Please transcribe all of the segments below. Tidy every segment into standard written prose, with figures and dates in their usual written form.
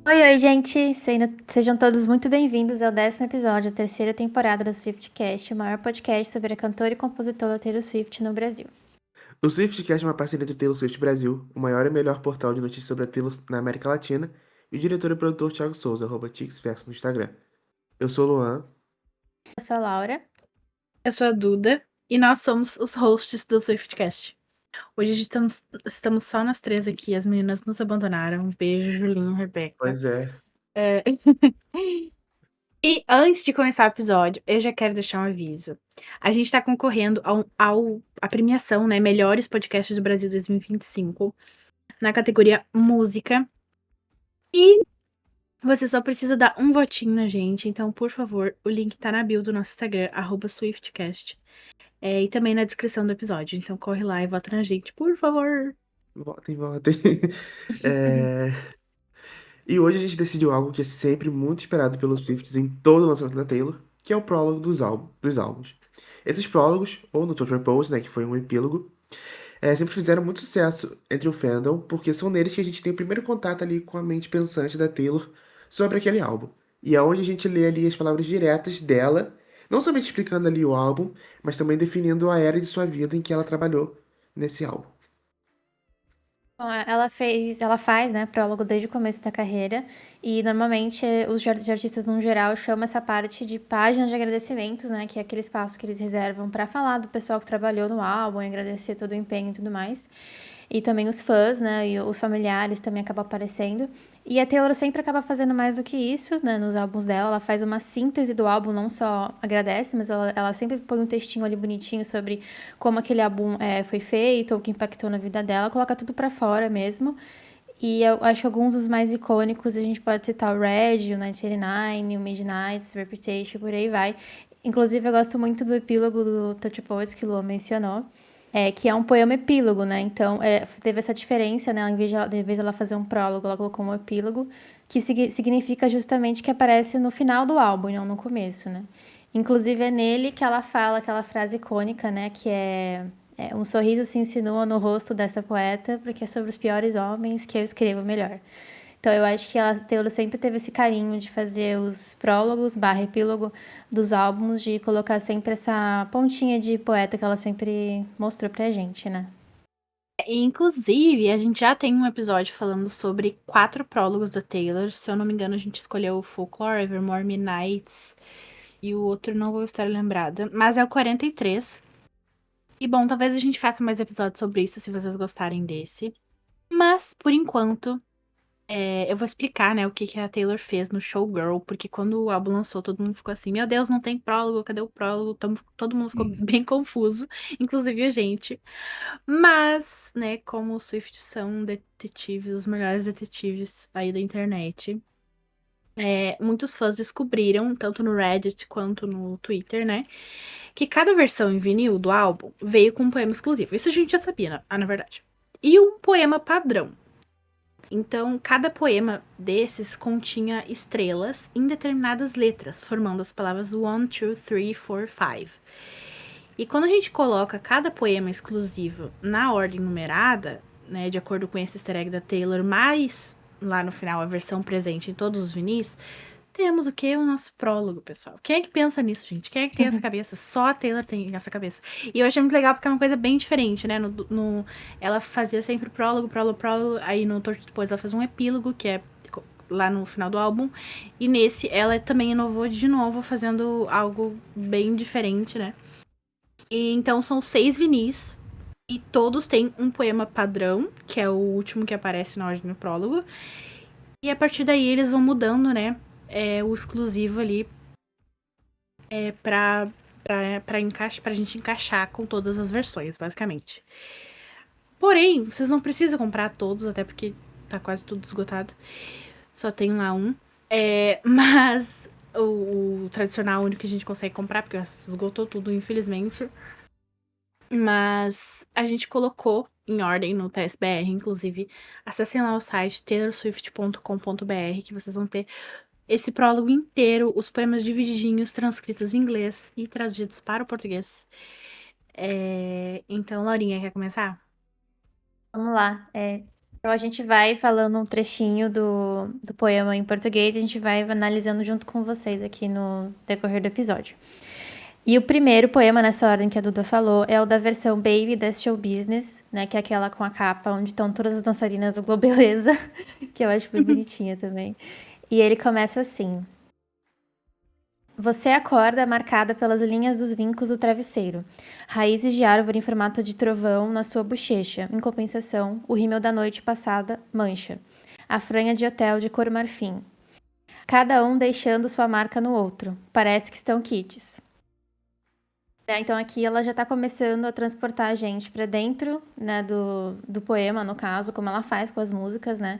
Oi, gente! Sejam todos muito bem-vindos ao 10º episódio da terceira temporada do Swiftcast, o maior podcast sobre a cantora e compositora Taylor Swift no Brasil. O Swiftcast é uma parceria entre o Taylor Swift Brasil, o maior e melhor portal de notícias sobre a Taylor na América Latina, e o diretor e produtor Thiago Souza, @TixVerso no Instagram. Eu sou o Luan. Eu sou a Laura. Eu sou a Duda e nós somos os hosts do Swiftcast. Hoje estamos só nós três aqui, as meninas nos abandonaram. Um beijo, Julinho e Rebeca. Pois é. É, E antes de começar o episódio, eu já quero deixar um aviso. A gente está concorrendo à premiação, né? Melhores Podcasts do Brasil 2025, na categoria Música. E você só precisa dar um votinho na gente. Então, por favor, o link tá na bio do nosso Instagram, @SwiftCast. E também na descrição do episódio. Então corre lá e vota na gente, por favor. Votem, votem. É, E hoje a gente decidiu algo que é sempre muito esperado pelos Swifts em todo o lançamento da Taylor, que é o prólogo dos álbuns. Esses prólogos, ou no Total Repose, né, que foi um epílogo, sempre fizeram muito sucesso entre o fandom, porque são neles que a gente tem o primeiro contato ali com a mente pensante da Taylor sobre aquele álbum. E é onde a gente lê ali as palavras diretas dela, não somente explicando ali o álbum, mas também definindo a era de sua vida em que ela trabalhou nesse álbum. Bom, ela faz, né, prólogo desde o começo da carreira e normalmente os artistas no geral chamam essa parte de páginas de agradecimentos, né, que é aquele espaço que eles reservam para falar do pessoal que trabalhou no álbum, e agradecer todo o empenho e tudo mais. E também os fãs, né, e os familiares também acabam aparecendo. E a Taylor sempre acaba fazendo mais do que isso, né, nos álbuns dela. Ela faz uma síntese do álbum, não só agradece, mas ela sempre põe um textinho ali bonitinho sobre como aquele álbum foi feito, ou o que impactou na vida dela. Coloca tudo pra fora mesmo. E eu acho que alguns dos mais icônicos, a gente pode citar o Red, o 1989, o Midnight's, Reputation, por aí vai. Inclusive, eu gosto muito do epílogo do Touch Poets que o Lu mencionou, que é um poema epílogo, né? Então, teve essa diferença, né? Em vez de ela fazer um prólogo, ela colocou um epílogo, que significa justamente que aparece no final do álbum, e não no começo, né? Inclusive, é nele que ela fala aquela frase icônica, né? Que um sorriso se insinua no rosto dessa poeta, porque é sobre os piores homens que eu escrevo melhor. Então eu acho que a Taylor sempre teve esse carinho de fazer os prólogos barra epílogo dos álbuns, de colocar sempre essa pontinha de poeta que ela sempre mostrou pra gente, né? Inclusive, a gente já tem um episódio falando sobre 4 prólogos da Taylor. Se eu não me engano, a gente escolheu o Folklore, Evermore, Midnights e o outro não vou estar lembrada. Mas é o 43. E bom, talvez a gente faça mais episódios sobre isso se vocês gostarem desse. Mas, por enquanto, eu vou explicar, né, o que a Taylor fez no Showgirl, porque quando o álbum lançou, todo mundo ficou assim, meu Deus, não tem prólogo, cadê o prólogo? Todo mundo ficou bem confuso, inclusive a gente. Mas, né, como os Swift são detetives, os melhores detetives aí da internet, muitos fãs descobriram, tanto no Reddit quanto no Twitter, né, que cada versão em vinil do álbum veio com um poema exclusivo. Isso a gente já sabia, na verdade. E um poema padrão. Então, cada poema desses continha estrelas em determinadas letras, formando as palavras 1, 2, 3, 4, 5. E quando a gente coloca cada poema exclusivo na ordem numerada, né, de acordo com esse easter egg da Taylor, mais lá no final a versão presente em todos os vinis, temos o que? O nosso prólogo, pessoal. Quem é que pensa nisso, gente? Quem é que tem essa cabeça? Só a Taylor tem essa cabeça. E eu achei muito legal porque é uma coisa bem diferente, né? Ela fazia sempre prólogo, prólogo, prólogo. Aí no Torto depois ela faz um epílogo, que é lá no final do álbum. E nesse ela também inovou de novo, fazendo algo bem diferente, né? E então são 6 vinis. E todos têm um poema padrão, que é o último que aparece na ordem do prólogo. E a partir daí eles vão mudando, né? O exclusivo ali pra gente encaixar com todas as versões, basicamente. Porém, vocês não precisam comprar todos, até porque tá quase tudo esgotado. Só tem lá um. Mas o tradicional, único que a gente consegue comprar, porque esgotou tudo, infelizmente. Mas a gente colocou em ordem no TSBR, inclusive. Acessem lá o site taylorswift.com.br, que vocês vão ter esse prólogo inteiro, os poemas divididinhos, transcritos em inglês e traduzidos para o português. Então, Laurinha, quer começar? Vamos lá. Então a gente vai falando um trechinho do poema em português e a gente vai analisando junto com vocês aqui no decorrer do episódio. E o primeiro poema nessa ordem que a Duda falou é o da versão Baby That's Show Business, né? Que é aquela com a capa onde estão todas as dançarinas do Globeleza, que eu acho bem bonitinha também. E ele começa assim: Você acorda marcada pelas linhas dos vincos do travesseiro. Raízes de árvore em formato de trovão na sua bochecha. Em compensação, o rímel da noite passada mancha. A franha de hotel de cor marfim. Cada um deixando sua marca no outro. Parece que estão kits. Então aqui ela já está começando a transportar a gente para dentro, né, do poema, no caso, como ela faz com as músicas, né?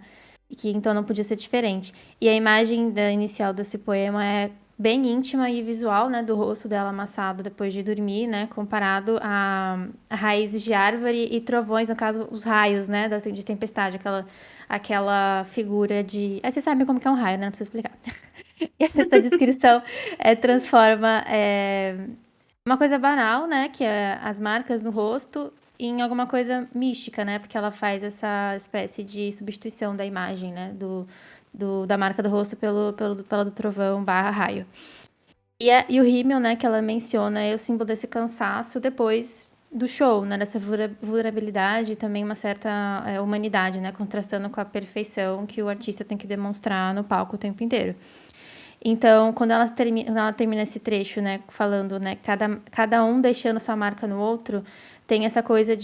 E que então não podia ser diferente. E a imagem inicial desse poema é bem íntima e visual, né, do rosto dela amassado depois de dormir, né, comparado a raízes de árvore e trovões, no caso, os raios, né, de tempestade, aquela figura de... Aí vocês sabem como que é um raio, né, não precisa explicar. Essa descrição transforma uma coisa banal, né, que é as marcas no rosto, em alguma coisa mística, né, porque ela faz essa espécie de substituição da imagem, né, da marca do rosto pela do trovão barra raio. E o rímel, né, que ela menciona é o símbolo desse cansaço depois do show, né, dessa vulnerabilidade e também uma certa humanidade, né, contrastando com a perfeição que o artista tem que demonstrar no palco o tempo inteiro. Então, quando ela termina esse trecho, né, falando, né, cada um deixando sua marca no outro, tem essa coisa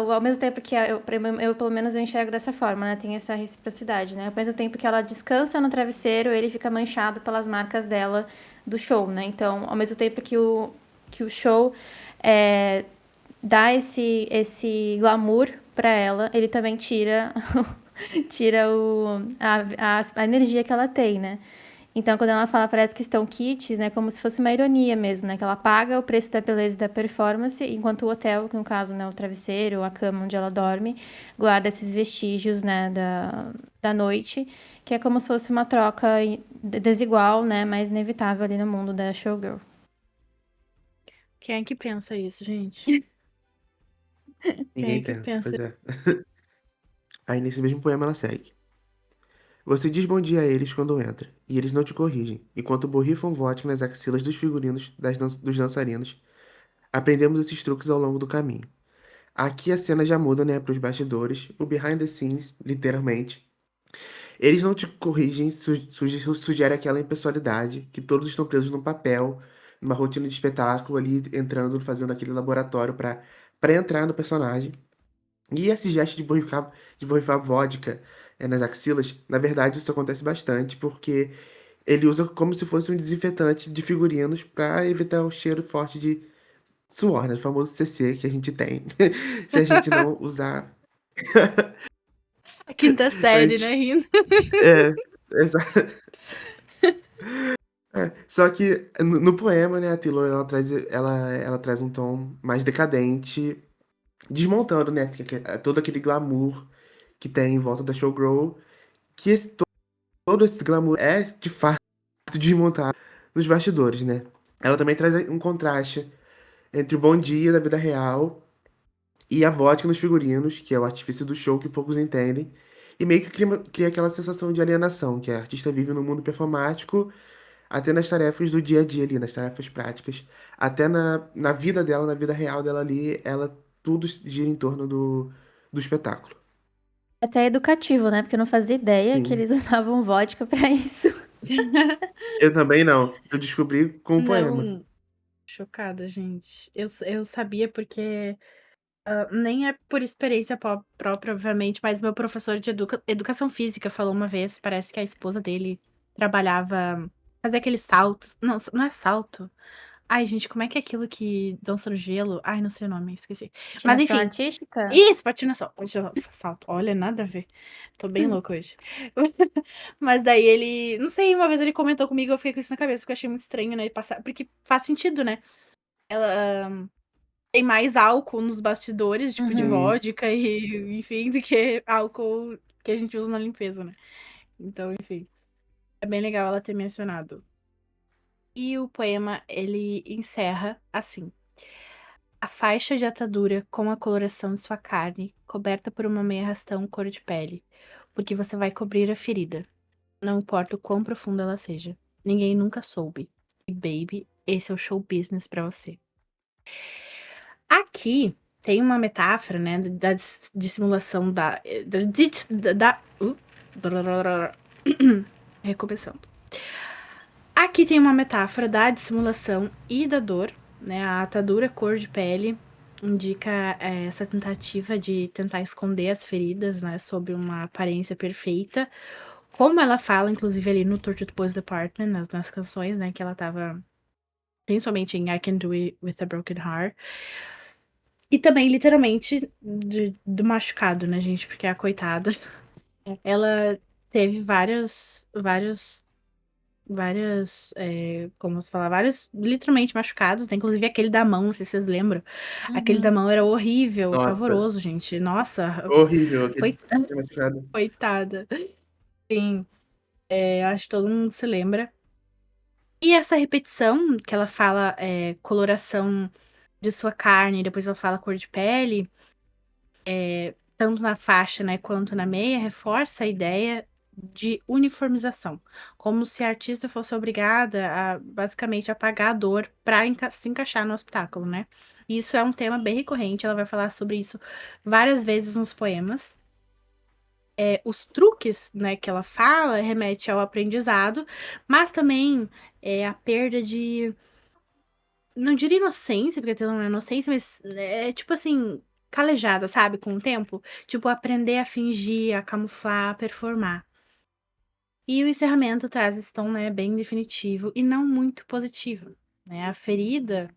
ao mesmo tempo que eu, pelo menos, eu enxergo dessa forma, né, tem essa reciprocidade, né, ao mesmo tempo que ela descansa no travesseiro, ele fica manchado pelas marcas dela do show, né, então, ao mesmo tempo que o show dá esse glamour para ela, ele também tira a energia que ela tem, né? Então, quando ela fala, parece que estão kits, né? Como se fosse uma ironia mesmo, né? Que ela paga o preço da beleza e da performance, enquanto o hotel, que no caso, né, o travesseiro, a cama onde ela dorme, guarda esses vestígios, né, da noite, que é como se fosse uma troca desigual, né? Mas inevitável ali no mundo da showgirl. Quem é que pensa isso, gente? Quem é Ninguém que pensa, pensa? pois é. Aí nesse mesmo poema ela segue. Você diz bom dia a eles quando entra, e eles não te corrigem, enquanto borrifam vodka nas axilas dos figurinos dos dançarinos. Aprendemos esses truques ao longo do caminho. Aqui a cena já muda, né, para os bastidores, o behind the scenes, literalmente. Eles não te corrigem, sugere aquela impessoalidade, que todos estão presos num papel, numa rotina de espetáculo ali, entrando, fazendo aquele laboratório para entrar no personagem. E esse gesto de borrifar vodka nas axilas, na verdade isso acontece bastante, porque ele usa como se fosse um desinfetante de figurinos para evitar o cheiro forte de suor, né? O famoso CC que a gente tem. Se a gente não usar A quinta série, né, antes. rindo. É, exato. Só que no poema, né, a Taylor ela traz um tom mais decadente, desmontando, né, todo aquele glamour que tem em volta da showgirl, que todo esse glamour é de fato desmontado nos bastidores, né? Ela também traz um contraste entre o bom dia da vida real e a vodka nos figurinos, que é o artifício do show que poucos entendem, e meio que cria aquela sensação de alienação, que a artista vive no mundo performático, até nas tarefas do dia a dia ali, nas tarefas práticas, até na vida dela, na vida real dela ali, ela tudo gira em torno do espetáculo. Até educativo, né? Porque eu não fazia ideia que Sim. eles usavam vodka pra isso. Eu também não. Eu descobri com o poema. Não, chocada, gente. Eu sabia porque nem é por experiência própria, obviamente, mas meu professor de educação física falou uma vez, parece que a esposa dele trabalhava, fazia aqueles saltos. Não, não é salto. Ai, gente, como é que é aquilo que dança no gelo? Ai, não sei o nome, esqueci. Mas Patinação enfim, artística? isso, patinação. Salto. Olha, nada a ver. Tô bem louca hoje. Mas daí ele, não sei, uma vez ele comentou comigo, eu fiquei com isso na cabeça, porque eu achei muito estranho, né? Passar, porque faz sentido, né? Ela tem mais álcool nos bastidores, tipo de Uhum. Sim. vodka e enfim, do que álcool que a gente usa na limpeza, né? Então, enfim, é bem legal ela ter mencionado. E o poema, ele encerra assim. A faixa de atadura com a coloração de sua carne, coberta por uma meia arrastão cor de pele, porque você vai cobrir a ferida, não importa o quão profunda ela seja. Ninguém nunca soube. E, baby, esse é o show business pra você. Aqui tem uma metáfora, né, da dissimulação recomeçando. Aqui tem uma metáfora da dissimulação e da dor, né? A atadura cor de pele indica essa tentativa de tentar esconder as feridas, né, sob uma aparência perfeita. Como ela fala, inclusive, ali no Tortured Poets Department, nas canções, né, que ela tava, principalmente em I Can Do It With a Broken Heart. E também, literalmente, do machucado, né, gente? Porque a coitada, ela teve como se fala, vários literalmente machucados, né? Inclusive aquele da mão, não sei se vocês lembram. Aquele da mão era horrível, Nossa, pavoroso, gente. Nossa, horrível aquele coitada. machucado. Coitada. Sim, acho que todo mundo se lembra. E essa repetição que ela fala coloração de sua carne, depois ela fala cor de pele, tanto na faixa, né, quanto na meia, reforça a ideia de uniformização, como se a artista fosse obrigada a basicamente apagar a dor para se encaixar no espetáculo, né? E isso é um tema bem recorrente, ela vai falar sobre isso várias vezes nos poemas. Os truques, né, que ela fala remete ao aprendizado, mas também a perda de, não diria inocência, porque não é inocência, mas é tipo assim, calejada, sabe, com o tempo. Tipo, aprender a fingir, a camuflar, a performar. E o encerramento traz esse tom, né, bem definitivo e não muito positivo, né? A ferida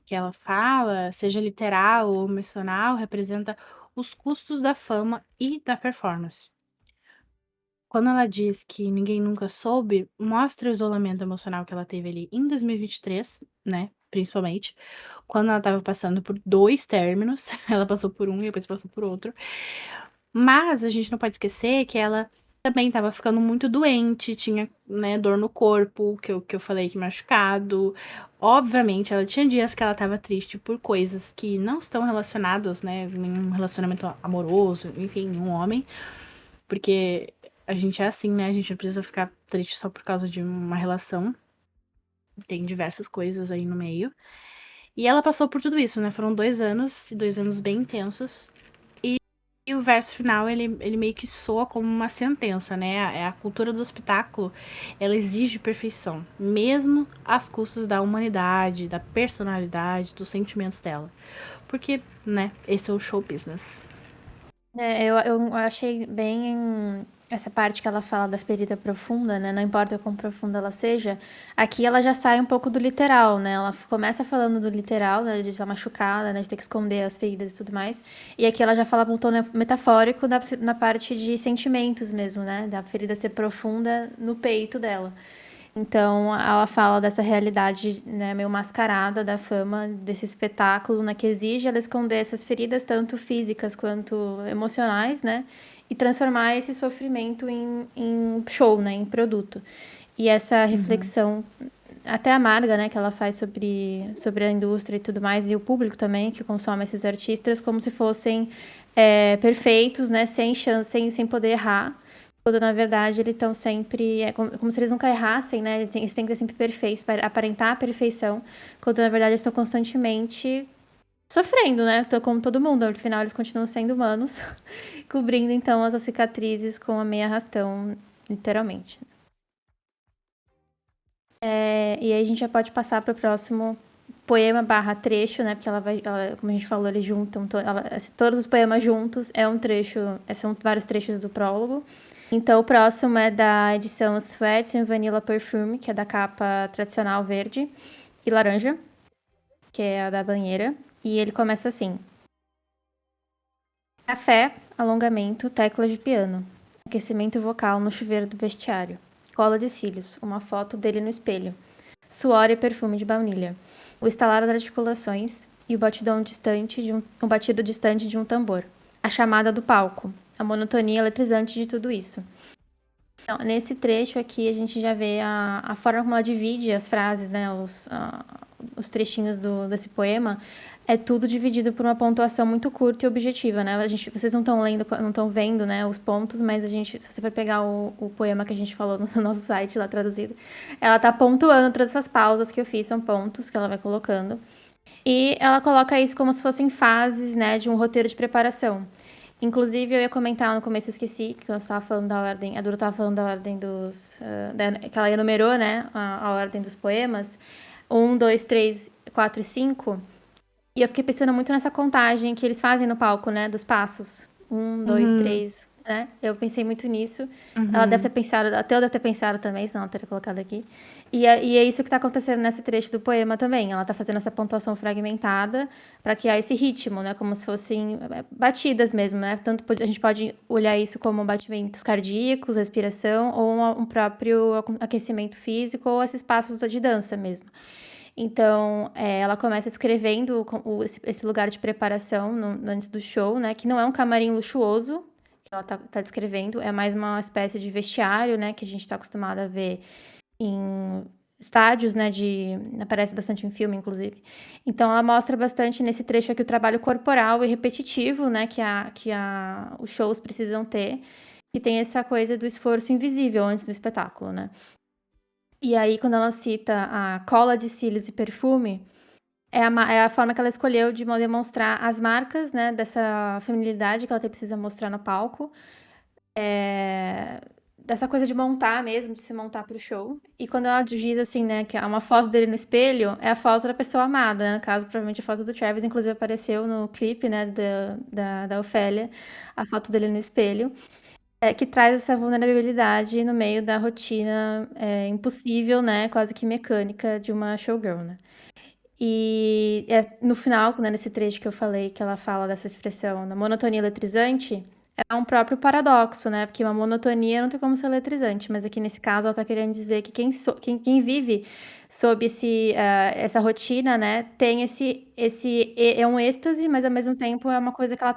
que ela fala, seja literal ou emocional, representa os custos da fama e da performance. Quando ela diz que ninguém nunca soube, mostra o isolamento emocional que ela teve ali em 2023, né, principalmente, quando ela estava passando por 2 términos, ela passou por um e depois passou por outro. Mas a gente não pode esquecer que ela também estava ficando muito doente, tinha, né, dor no corpo, que eu falei que machucado. Obviamente, ela tinha dias que ela estava triste por coisas que não estão relacionadas, né, em um relacionamento amoroso, enfim, em um homem. Porque a gente é assim, né? A gente não precisa ficar triste só por causa de uma relação. Tem diversas coisas aí no meio. E ela passou por tudo isso, né? Foram 2 anos, e 2 anos bem intensos. E o verso final, ele meio que soa como uma sentença, né? A cultura do espetáculo, ela exige perfeição, mesmo às custas da humanidade, da personalidade, dos sentimentos dela. Porque, né, esse é o show business. Eu achei bem essa parte que ela fala da ferida profunda, né? Não importa o quão profunda ela seja. Aqui ela já sai um pouco do literal, né? Ela começa falando do literal, né? De estar machucada, né? De ter que esconder as feridas e tudo mais. E aqui ela já fala um tom metafórico na parte de sentimentos mesmo, né? Da ferida ser profunda no peito dela. Então, ela fala dessa realidade, né, meio mascarada da fama, desse espetáculo, né, que exige ela esconder essas feridas, tanto físicas quanto emocionais, né, e transformar esse sofrimento em show, né, em produto. E essa reflexão até amarga, né, que ela faz sobre a indústria e tudo mais, e o público também, que consome esses artistas, como se fossem perfeitos, né, sem chance, sem poder errar. Quando, na verdade, eles estão sempre... É como se eles nunca errassem, né? Eles têm que ser sempre perfeitos, para aparentar a perfeição. Quando, na verdade, eles estão constantemente sofrendo, né? Como todo mundo. Afinal, eles continuam sendo humanos. Cobrindo, então, as cicatrizes com a meia arrastão, literalmente. E aí a gente já pode passar para o próximo poema barra trecho, né? Porque como a gente falou, eles juntam... todos os poemas juntos é um trecho... São vários trechos do prólogo. Então, o próximo é da edição Sweats and Vanilla Perfume, que é da capa tradicional verde e laranja, que é a da banheira. E ele começa assim: café, alongamento, tecla de piano, aquecimento vocal no chuveiro do vestiário, cola de cílios, uma foto dele no espelho, suor e perfume de baunilha, o estalar das articulações e o batido distante de um tambor, a chamada do palco, a monotonia eletrizante de tudo isso. Então, nesse trecho aqui, a gente já vê a forma como ela divide as frases, né? Os trechinhos desse poema. É tudo dividido por uma pontuação muito curta e objetiva, né? Vocês não estão lendo, não estão vendo, né, os pontos, mas se você for pegar o poema que a gente falou no nosso site lá traduzido, ela tá pontuando todas essas pausas que eu fiz, são pontos que ela vai colocando. E ela coloca isso como se fossem fases, né, de um roteiro de preparação. Inclusive, eu ia comentar no começo, eu esqueci, que eu estava falando da ordem, a Dura estava falando da ordem que ela enumerou, né, a ordem dos poemas. 1, 2, 3, 4 e 5. E eu fiquei pensando muito nessa contagem que eles fazem no palco, né, dos passos. 1, 2, Uhum, 3, né? Eu pensei muito nisso. Ela deve ter uhum. pensado, até eu deve ter pensado também, senão ela teria colocado aqui. E é isso que está acontecendo nesse trecho do poema também. Ela está fazendo essa pontuação fragmentada para criar esse ritmo, né? Como se fossem batidas mesmo, né? Tanto a gente pode olhar isso como batimentos cardíacos, respiração, ou um próprio aquecimento físico, ou esses passos de dança mesmo. Então, ela começa descrevendo esse lugar de preparação antes do show, né? Que não é um camarim luxuoso, que ela tá descrevendo, é mais uma espécie de vestiário, né? Que a gente tá acostumado a ver em estádios, né? Aparece bastante em filme, inclusive. Então, ela mostra bastante nesse trecho aqui o trabalho corporal e repetitivo, né? Os shows precisam ter, que tem essa coisa do esforço invisível antes do espetáculo, né? E aí, quando ela cita a cola de cílios e perfume, é a forma que ela escolheu de demonstrar as marcas, né, dessa feminilidade que ela precisa mostrar no palco. Dessa coisa de montar mesmo, de se montar pro show. E quando ela diz assim, né, que é uma foto dele no espelho, é a foto da pessoa amada, né? No caso, provavelmente a foto do Travis, inclusive apareceu no clipe, né, da Ofélia, a foto dele no espelho. Que traz essa vulnerabilidade no meio da rotina impossível, né, quase que mecânica de uma showgirl, né? E no final, né, nesse trecho que eu falei, que ela fala dessa expressão na monotonia eletrizante, é um próprio paradoxo, né? Porque uma monotonia não tem como ser eletrizante, mas aqui nesse caso ela tá querendo dizer que quem vive sob essa rotina, né, tem é um êxtase, mas ao mesmo tempo é uma coisa que ela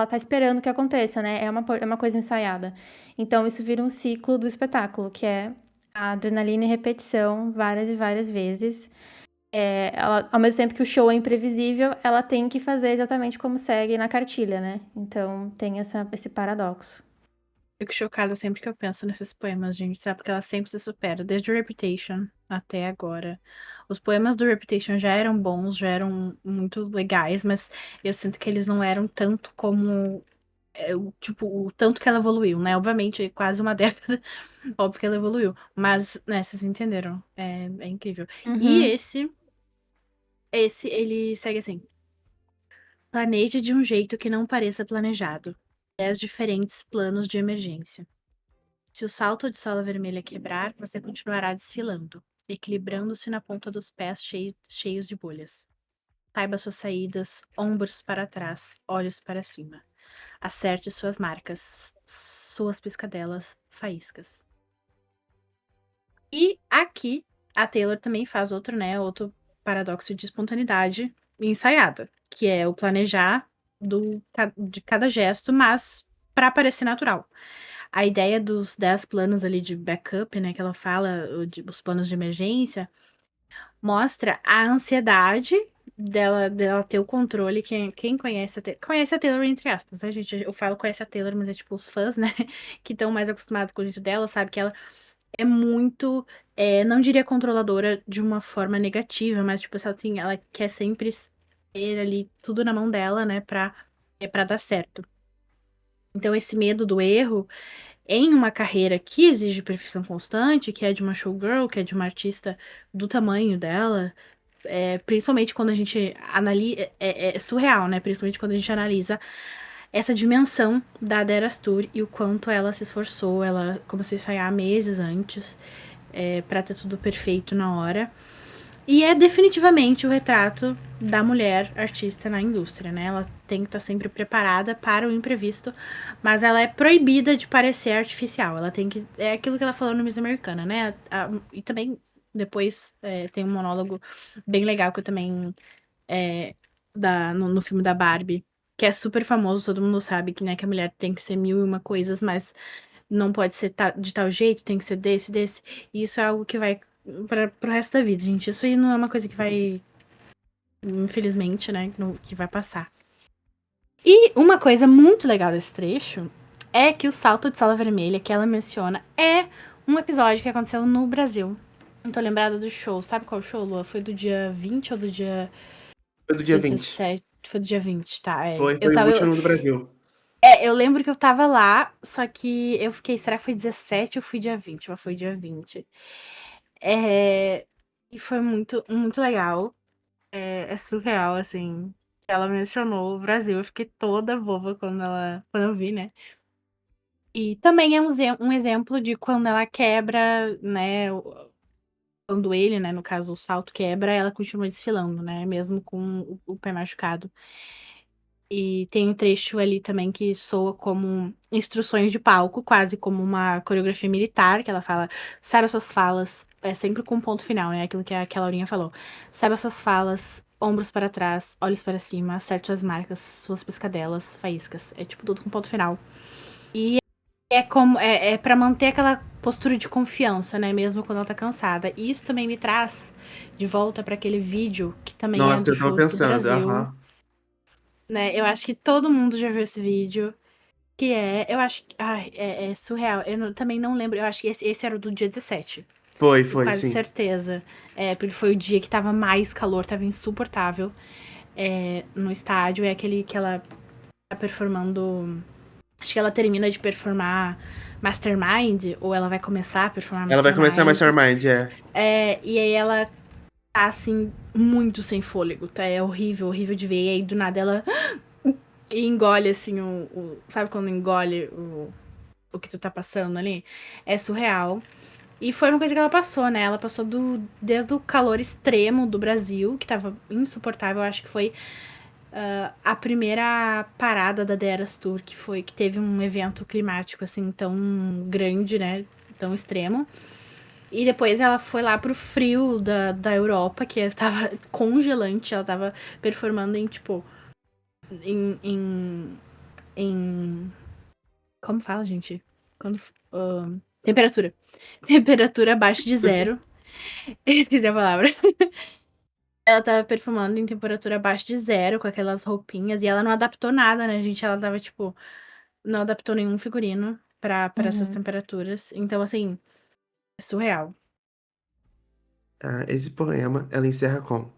tá esperando que aconteça, né? É uma coisa ensaiada. Então isso vira um ciclo do espetáculo, que é a adrenalina e repetição várias e várias vezes. Ela, ao mesmo tempo que o show é imprevisível, ela tem que fazer exatamente como segue na cartilha, né? Então tem esse paradoxo. Fico chocada sempre que eu penso nesses poemas, gente, sabe? Porque ela sempre se supera, desde o Reputation até agora. Os poemas do Reputation já eram bons, já eram muito legais, mas eu sinto que eles não eram tanto como. Tipo, o tanto que ela evoluiu, né? Obviamente, quase uma década, óbvio que ela evoluiu. Mas, né, vocês entenderam. É incrível. E Uhum. ele segue assim. Planeje de um jeito que não pareça planejado. 10 diferentes planos de emergência. Se o salto de sola vermelha quebrar, você continuará desfilando, equilibrando-se na ponta dos pés cheios de bolhas. Saiba suas saídas, ombros para trás, olhos para cima. Acerte suas marcas, suas piscadelas, faíscas. E aqui a Taylor também faz outro paradoxo de espontaneidade ensaiada, que é o planejar de cada gesto, mas para parecer natural. A ideia dos 10 planos ali de backup, né, que ela fala, os planos de emergência, mostra a ansiedade dela ter o controle. Quem conhece a Taylor, entre aspas, né, gente? Eu falo conhece a Taylor, mas é tipo os fãs, né, que estão mais acostumados com o jeito dela, sabe que ela é muito, não diria controladora de uma forma negativa, mas tipo assim, ela quer sempre ter ali tudo na mão dela, né, pra dar certo. Então esse medo do erro em uma carreira que exige perfeição constante, que é de uma showgirl, que é de uma artista do tamanho dela, principalmente quando a gente analisa, é surreal, né? Principalmente quando a gente analisa essa dimensão da Eras Tour e o quanto ela se esforçou. Ela começou a ensaiar meses antes, pra ter tudo perfeito na hora. E é definitivamente o retrato da mulher artista na indústria, né? Ela tem que estar sempre preparada para o imprevisto, mas ela é proibida de parecer artificial. Ela tem que. É aquilo que ela falou no Miss Americana, né? E também depois tem um monólogo bem legal que eu também. No filme da Barbie, que é super famoso, todo mundo sabe que, né, que a mulher tem que ser mil e uma coisas, mas não pode ser de tal jeito, tem que ser desse. E isso é algo que vai pro resto da vida, gente. Isso aí não é uma coisa que vai, infelizmente, né, que vai passar. E uma coisa muito legal desse trecho é que o salto de sala vermelha que ela menciona é um episódio que aconteceu no Brasil. Não tô lembrada do show. Sabe qual show, Lua? Foi do dia 20 ou do dia Foi do dia 20. 17? Foi do dia 20, tá? Foi o último do Brasil. Eu lembro que eu tava lá, só que eu fiquei, será que foi 17 ou foi dia 20? Mas foi dia 20. É, e foi muito, muito legal. É surreal, assim. Ela mencionou o Brasil, eu fiquei toda boba quando eu vi, né? E também é um exemplo de quando ela quebra, né? Quando ele, né, no caso, o salto quebra, ela continua desfilando, né? Mesmo com o pé machucado. E tem um trecho ali também que soa como instruções de palco, quase como uma coreografia militar, que ela fala, sabe as suas falas, é sempre com um ponto final, né? Aquilo que a Laurinha falou. Sabe as suas falas, ombros para trás, olhos para cima, acerte suas marcas, suas piscadelas, faíscas. É tipo tudo com ponto final. E é como é para manter aquela postura de confiança, né? Mesmo quando ela tá cansada. E isso também me traz de volta para aquele vídeo que também é Nossa, do eu tava show do pensando, Brasil, aham. né? Eu acho que todo mundo já viu esse vídeo. Que eu acho que. Ai, é surreal. Também não lembro. Eu acho que esse era o do dia 17. Tenho Foi, quase sim. certeza. Porque foi o dia que tava mais calor, tava insuportável no estádio. É aquele que ela tá performando. Acho que ela termina de performar Mastermind, ou ela vai começar a performar Ela vai começar a Mastermind. Mastermind, é. E aí ela tá assim, muito sem fôlego, tá? É horrível, horrível de ver. E aí do nada ela e engole assim sabe quando engole o que tu tá passando ali? É surreal. E foi uma coisa que ela passou, né? Ela passou desde o calor extremo do Brasil, que tava insuportável. Eu acho que foi a primeira parada da The Eras Tour, que teve um evento climático assim tão grande, né? Tão extremo. E depois ela foi lá pro frio da Europa, que tava congelante. Ela tava performando em, tipo, em, em, em como fala, gente? Quando. Temperatura. Temperatura abaixo de zero. Eu esqueci a palavra. Ela tava perfumando em temperatura abaixo de zero, com aquelas roupinhas. E ela não adaptou nada, né, gente? Ela tava, tipo. Não adaptou nenhum figurino pra essas Uhum. temperaturas. Então, assim, é surreal. Esse poema, ela encerra com: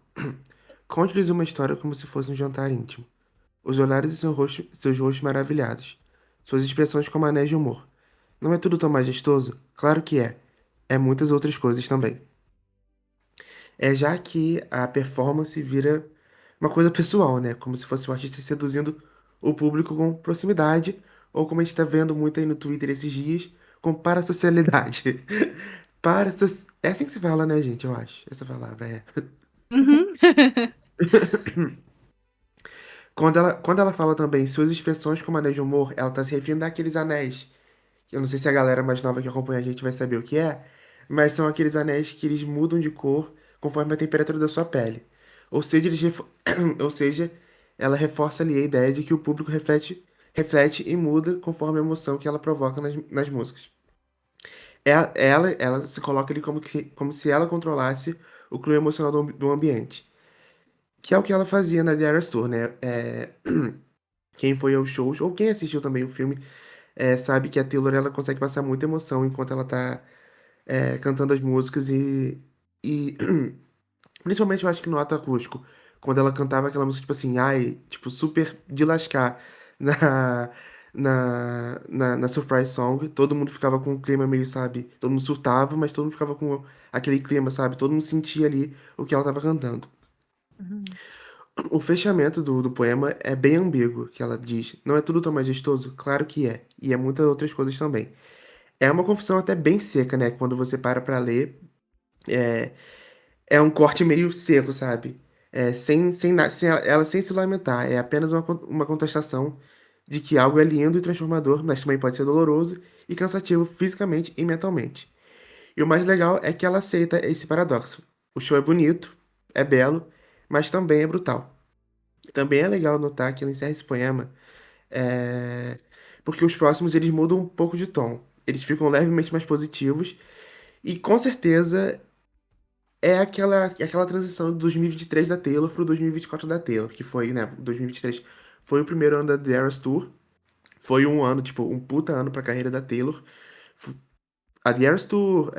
Conte-lhes uma história como se fosse um jantar íntimo. Os olhares e seus rostos maravilhados. Suas expressões como anéis de humor. Não é tudo tão majestoso? Claro que é. É muitas outras coisas também. É já que a performance vira uma coisa pessoal, né? Como se fosse o artista seduzindo o público com proximidade, ou como a gente tá vendo muito aí no Twitter esses dias, com parasocialidade. É assim que se fala, né, gente? Eu acho. Essa palavra é. Uhum. Quando ela fala também suas expressões como anéis de humor, ela tá se referindo àqueles anéis. Eu não sei se a galera mais nova que acompanha a gente vai saber o que é, mas são aqueles anéis que eles mudam de cor conforme a temperatura da sua pele. Ou seja, ou seja, ela reforça ali a ideia de que o público reflete e muda conforme a emoção que ela provoca nas músicas. Ela se coloca ali como se ela controlasse o clima emocional do ambiente. Que é o que ela fazia na The Eras Tour, né? Quem foi aos shows, ou quem assistiu também o filme, sabe que a Taylor ela consegue passar muita emoção enquanto ela tá cantando as músicas e principalmente eu acho que no ato acústico, quando ela cantava aquela música, tipo assim, ai, tipo, super de lascar na, na Surprise Song, todo mundo ficava com um clima meio, sabe, todo mundo surtava, mas todo mundo ficava com aquele clima, sabe, todo mundo sentia ali o que ela tava cantando. Uhum. O fechamento do poema é bem ambíguo, que ela diz, não é tudo tão majestoso? Claro que é, e é muitas outras coisas também. É uma confissão até bem seca, né, quando você para pra ler, é, é um corte meio seco, sabe? Ela sem se lamentar. É apenas uma contestação de que algo é lindo e transformador, mas também pode ser doloroso e cansativo fisicamente e mentalmente. E o mais legal é que ela aceita esse paradoxo. O show é bonito, é belo, mas também é brutal. Também é legal notar que ela encerra esse poema porque os próximos eles mudam um pouco de tom. eles ficam levemente mais positivos. E com certeza é aquela transição de 2023 da Taylor pro 2024 da Taylor, que foi, né, 2023 foi o primeiro ano da The Eras Tour. Foi um ano, tipo, um puta ano pra carreira da Taylor. A The Eras Tour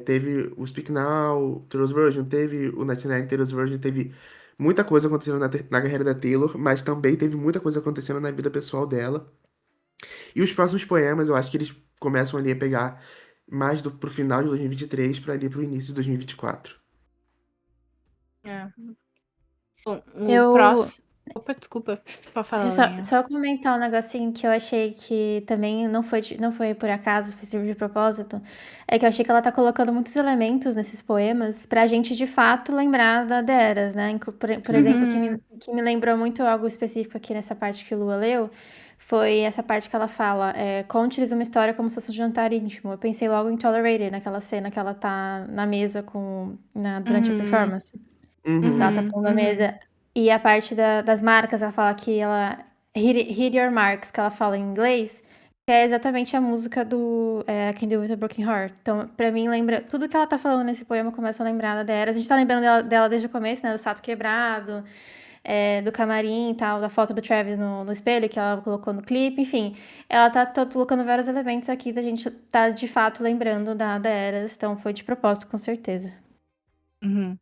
teve o Speak Now, Taylor's Version, teve o 99 Taylor's Version, teve muita coisa acontecendo na carreira da Taylor, mas também teve muita coisa acontecendo na vida pessoal dela. E os próximos poemas, eu acho que eles começam ali a pegar mais pro final de 2023 pra ali pro início de 2024. É. Bom, o Eu. próximo. Opa, desculpa. Pode Deixa eu falar, Laurinha. só comentar um negocinho que eu achei que também não foi por acaso, foi de propósito. É que eu achei que ela tá colocando muitos elementos nesses poemas pra gente de fato lembrar da Deras, né? Por exemplo, Uhum. que me lembrou muito algo específico aqui nessa parte que o Lua leu, foi essa parte que ela fala: conte-lhes uma história como se fosse um jantar íntimo. Eu pensei logo em Tolerated, naquela cena que ela tá na mesa durante a Uhum. performance. Que ela Uhum. tá Uhum. pondo a Uhum. mesa. E a parte das marcas, ela fala que ela. Hit your marks, que ela fala em inglês, que é exatamente a música do I Can Do With a Broken Heart. Então, pra mim, lembra. Tudo que ela tá falando nesse poema começa a lembrar da Dera. A gente tá lembrando dela desde o começo, né? Do Sato Quebrado, do camarim e tal, da foto do Travis no espelho que ela colocou no clipe, enfim. Ela tá colocando vários elementos aqui da gente tá de fato lembrando da Dera. Então, foi de propósito, com certeza. Uhum.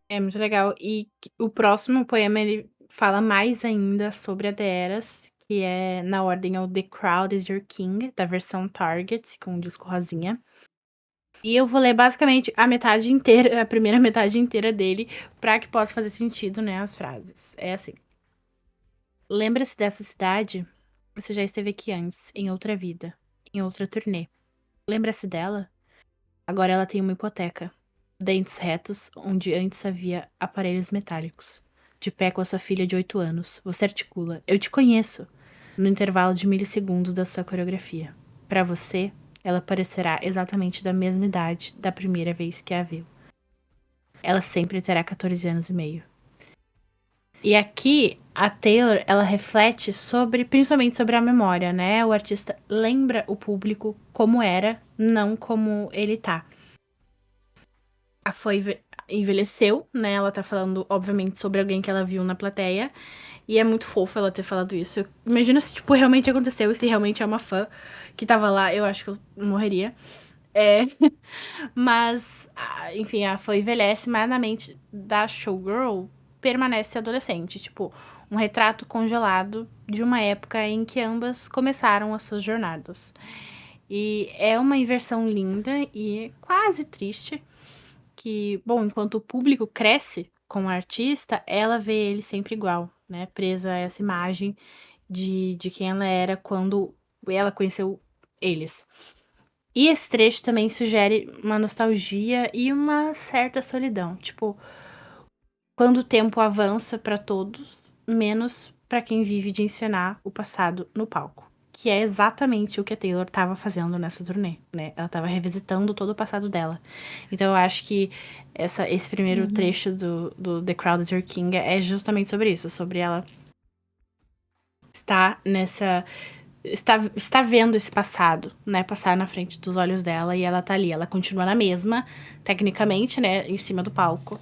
É muito legal. E o próximo poema, ele fala mais ainda sobre a Daenerys, que é na ordem ao The Crowd is Your King, da versão Target, com o disco rosinha. E eu vou ler basicamente a metade inteira, a primeira metade inteira dele, pra que possa fazer sentido, né, as frases. É assim. Lembra-se dessa cidade? Você já esteve aqui antes, em outra vida, em outra turnê. Lembra-se dela? Agora ela tem uma hipoteca. Dentes retos, onde antes havia aparelhos metálicos. De pé com a sua filha de 8 anos, você articula: Eu te conheço! No intervalo de milissegundos da sua coreografia. Para você, ela parecerá exatamente da mesma idade da primeira vez que a viu. Ela sempre terá 14 anos e meio. E aqui, a Taylor, ela reflete principalmente sobre a memória, né? O artista lembra o público como era, não como ele tá. A foi envelheceu, né? Ela tá falando, obviamente, sobre alguém que ela viu na plateia. E é muito fofo ela ter falado isso. Imagina se, tipo, realmente aconteceu e se realmente é uma fã que tava lá, eu acho que eu morreria. É. Mas, enfim, a fã envelhece, mas na mente da showgirl permanece adolescente. Tipo, um retrato congelado de uma época em que ambas começaram as suas jornadas. E é uma inversão linda e quase triste que, bom, enquanto o público cresce com o artista, ela vê ele sempre igual, né? Presa a essa imagem de quem ela era quando ela conheceu eles. E esse trecho também sugere uma nostalgia e uma certa solidão. Tipo, quando o tempo avança para todos, menos para quem vive de encenar o passado no palco. Que é exatamente o que a Taylor estava fazendo nessa turnê, né? Ela estava revisitando todo o passado dela. Então eu acho que esse primeiro Uhum. trecho do The Crowd is Your King é justamente sobre isso, sobre ela estar nessa. Está vendo esse passado, né? Passar na frente dos olhos dela e ela tá ali. Ela continua na mesma, tecnicamente, né? Em cima do palco.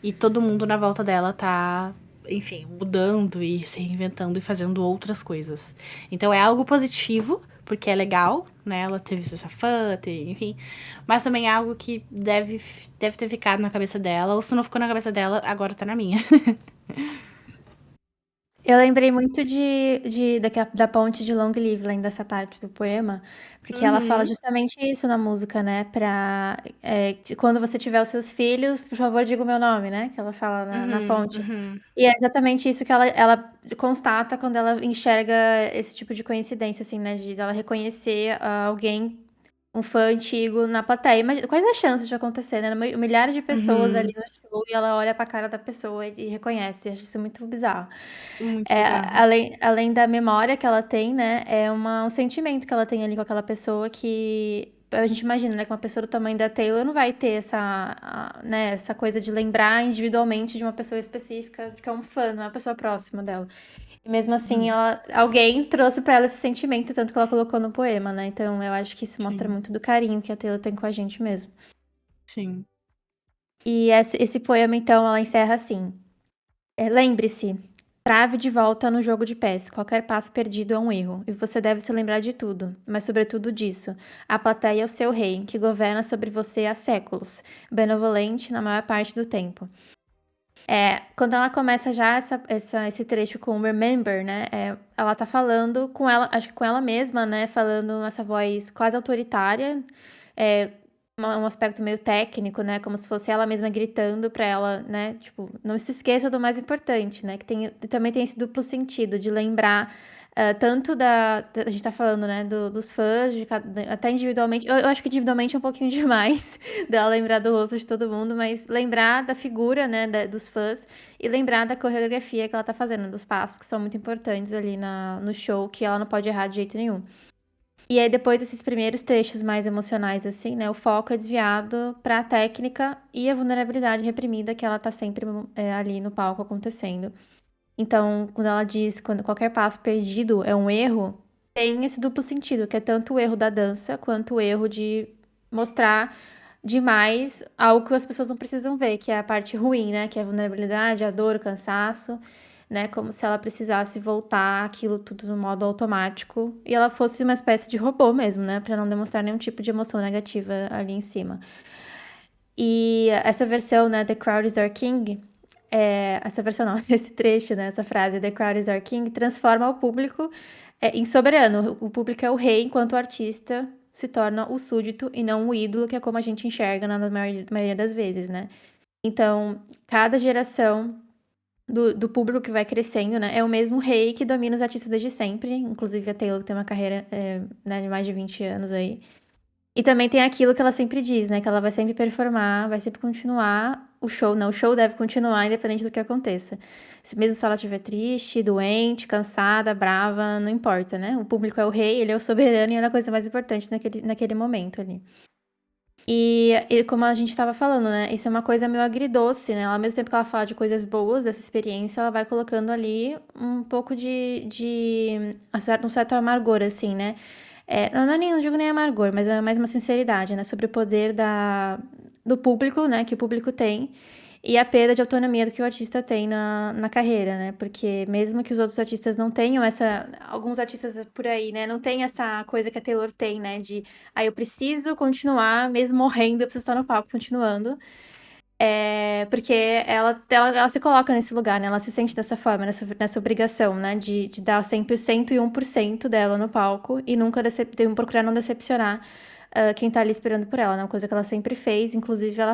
E todo mundo na volta dela tá, enfim, mudando e se reinventando e fazendo outras coisas. Então é algo positivo, porque é legal, né? Ela teve essa fã, enfim. Mas também é algo que deve ter ficado na cabeça dela. Ou se não ficou na cabeça dela, agora tá na minha. Eu lembrei muito da ponte de Long Live, dessa parte do poema, porque ela fala Uhum, justamente isso na música, né? Quando você tiver os seus filhos, por favor, diga o meu nome, né? Que ela fala na uhum, ponte. uhum, E é exatamente isso que ela constata quando ela enxerga esse tipo de coincidência, assim, né? De ela reconhecer alguém, um fã antigo na plateia. Imagina, quais as chances de acontecer, né? Milhares de pessoas ali uhum. no show e ela olha pra cara da pessoa e reconhece. Acho isso muito bizarro. Muito bizarro. Além da memória que ela tem, né? Um sentimento que ela tem ali com aquela pessoa que a gente imagina, né? Que uma pessoa do tamanho da Taylor não vai ter né, essa coisa de lembrar individualmente de uma pessoa específica, que é um fã, não é uma pessoa próxima dela. E mesmo assim, alguém trouxe pra ela esse sentimento, tanto que ela colocou no poema, né? Então eu acho que isso mostra Sim. muito do carinho que a Taylor tem com a gente mesmo. Sim. E esse poema, então, ela encerra assim: lembre-se, trave de volta no jogo de pés. Qualquer passo perdido é um erro, e você deve se lembrar de tudo, mas sobretudo disso. A plateia é o seu rei, que governa sobre você há séculos, benevolente na maior parte do tempo. Quando ela começa já esse trecho com Remember, né? Ela tá falando com ela, acho que com ela mesma, né? Falando essa voz quase autoritária, é, um aspecto meio técnico, né? Como se fosse ela mesma gritando pra ela, né? Tipo, não se esqueça do mais importante, né? Também tem esse duplo sentido de lembrar tanto a gente tá falando, né? Dos fãs, até individualmente. Eu acho que individualmente é um pouquinho demais dela lembrar do rosto de todo mundo, mas lembrar da figura, né, dos fãs e lembrar da coreografia que ela tá fazendo, dos passos que são muito importantes ali no show, que ela não pode errar de jeito nenhum. E aí, depois desses primeiros trechos mais emocionais, assim, né, o foco é desviado pra técnica e a vulnerabilidade reprimida que ela tá sempre ali no palco acontecendo. Então, quando ela diz quando qualquer passo perdido é um erro, tem esse duplo sentido, que é tanto o erro da dança quanto o erro de mostrar demais algo que as pessoas não precisam ver, que é a parte ruim, né? Que é a vulnerabilidade, a dor, o cansaço, né? Como se ela precisasse voltar aquilo tudo no modo automático e ela fosse uma espécie de robô mesmo, né? Pra não demonstrar nenhum tipo de emoção negativa ali em cima. E essa versão, né, The Crowd is Our King, essa versão não, esse trecho, né, essa frase, The Crowd is Our King, transforma o público em soberano. O público é o rei, enquanto o artista se torna o súdito e não o ídolo, que é como a gente enxerga na maioria das vezes, né? Então, cada geração do público que vai crescendo, né, é o mesmo rei que domina os artistas desde sempre, inclusive a Taylor, que tem uma carreira, né, de mais de 20 anos aí. E também tem aquilo que ela sempre diz, né? Que ela vai sempre performar, vai sempre continuar o show. Não, o show deve continuar independente do que aconteça. Mesmo se ela estiver triste, doente, cansada, brava, não importa, né? O público é o rei, ele é o soberano e ele é a coisa mais importante naquele momento ali. E como a gente estava falando, né? Isso é uma coisa meio agridoce, né? Ao mesmo tempo que ela fala de coisas boas dessa experiência, ela vai colocando ali um pouco um certo amargor, assim, né? Não digo nem amargor, mas é mais uma sinceridade, né? Sobre o poder do público, né? Que o público tem. E a perda de autonomia do que o artista tem na carreira, né? Porque mesmo que os outros artistas não tenham alguns artistas por aí, né? Não tem essa coisa que a Taylor tem, né? Eu preciso continuar, mesmo morrendo, eu preciso estar no palco continuando. Porque ela se coloca nesse lugar, né? Ela se sente dessa forma, nessa obrigação, né? De dar sempre 101% dela no palco e nunca procurar não decepcionar quem tá ali esperando por ela, né? Uma coisa que ela sempre fez. Inclusive, já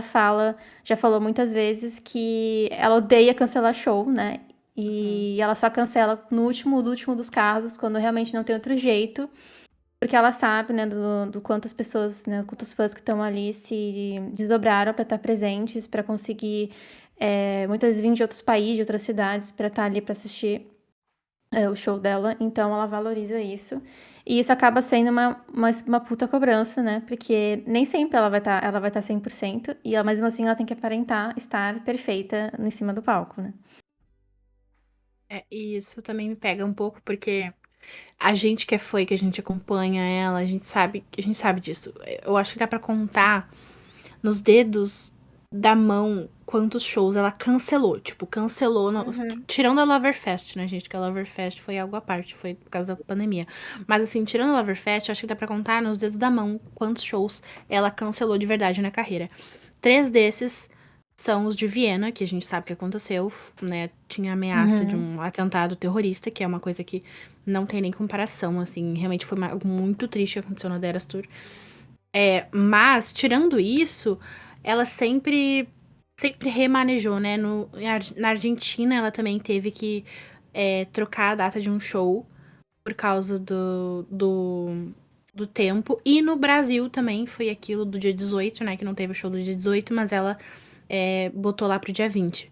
falou muitas vezes que ela odeia cancelar show, né? E ela só cancela no último dos casos, quando realmente não tem outro jeito. Porque ela sabe, né, do quantas pessoas, né, quantos fãs que estão ali se desdobraram para estar presentes, para conseguir, muitas vezes vir de outros países, de outras cidades, para estar ali para assistir o show dela. Então ela valoriza isso. E isso acaba sendo uma puta cobrança, né? Porque nem sempre ela vai tá 100%, e mesmo assim ela tem que aparentar estar perfeita em cima do palco, né? E isso também me pega um pouco, porque a gente que é fã e que a gente acompanha ela, a gente sabe disso. Eu acho que dá pra contar nos dedos da mão quantos shows ela cancelou. Tipo, cancelou. Tirando a Loverfest, né, gente? Que a Loverfest foi algo à parte, foi por causa da pandemia. Mas assim, tirando a Loverfest, eu acho que dá pra contar nos dedos da mão quantos shows ela cancelou de verdade na carreira. 3 desses são os de Viena, que a gente sabe que aconteceu, né? Tinha ameaça de um atentado terrorista, que é uma coisa que não tem nem comparação, assim. Realmente foi algo muito triste que aconteceu na Eras Tour. Mas, tirando isso, ela sempre remanejou, né? Na Argentina, ela também teve que trocar a data de um show por causa do tempo. E no Brasil também foi aquilo do dia 18, né? Que não teve o show do dia 18, mas ela botou lá pro dia 20.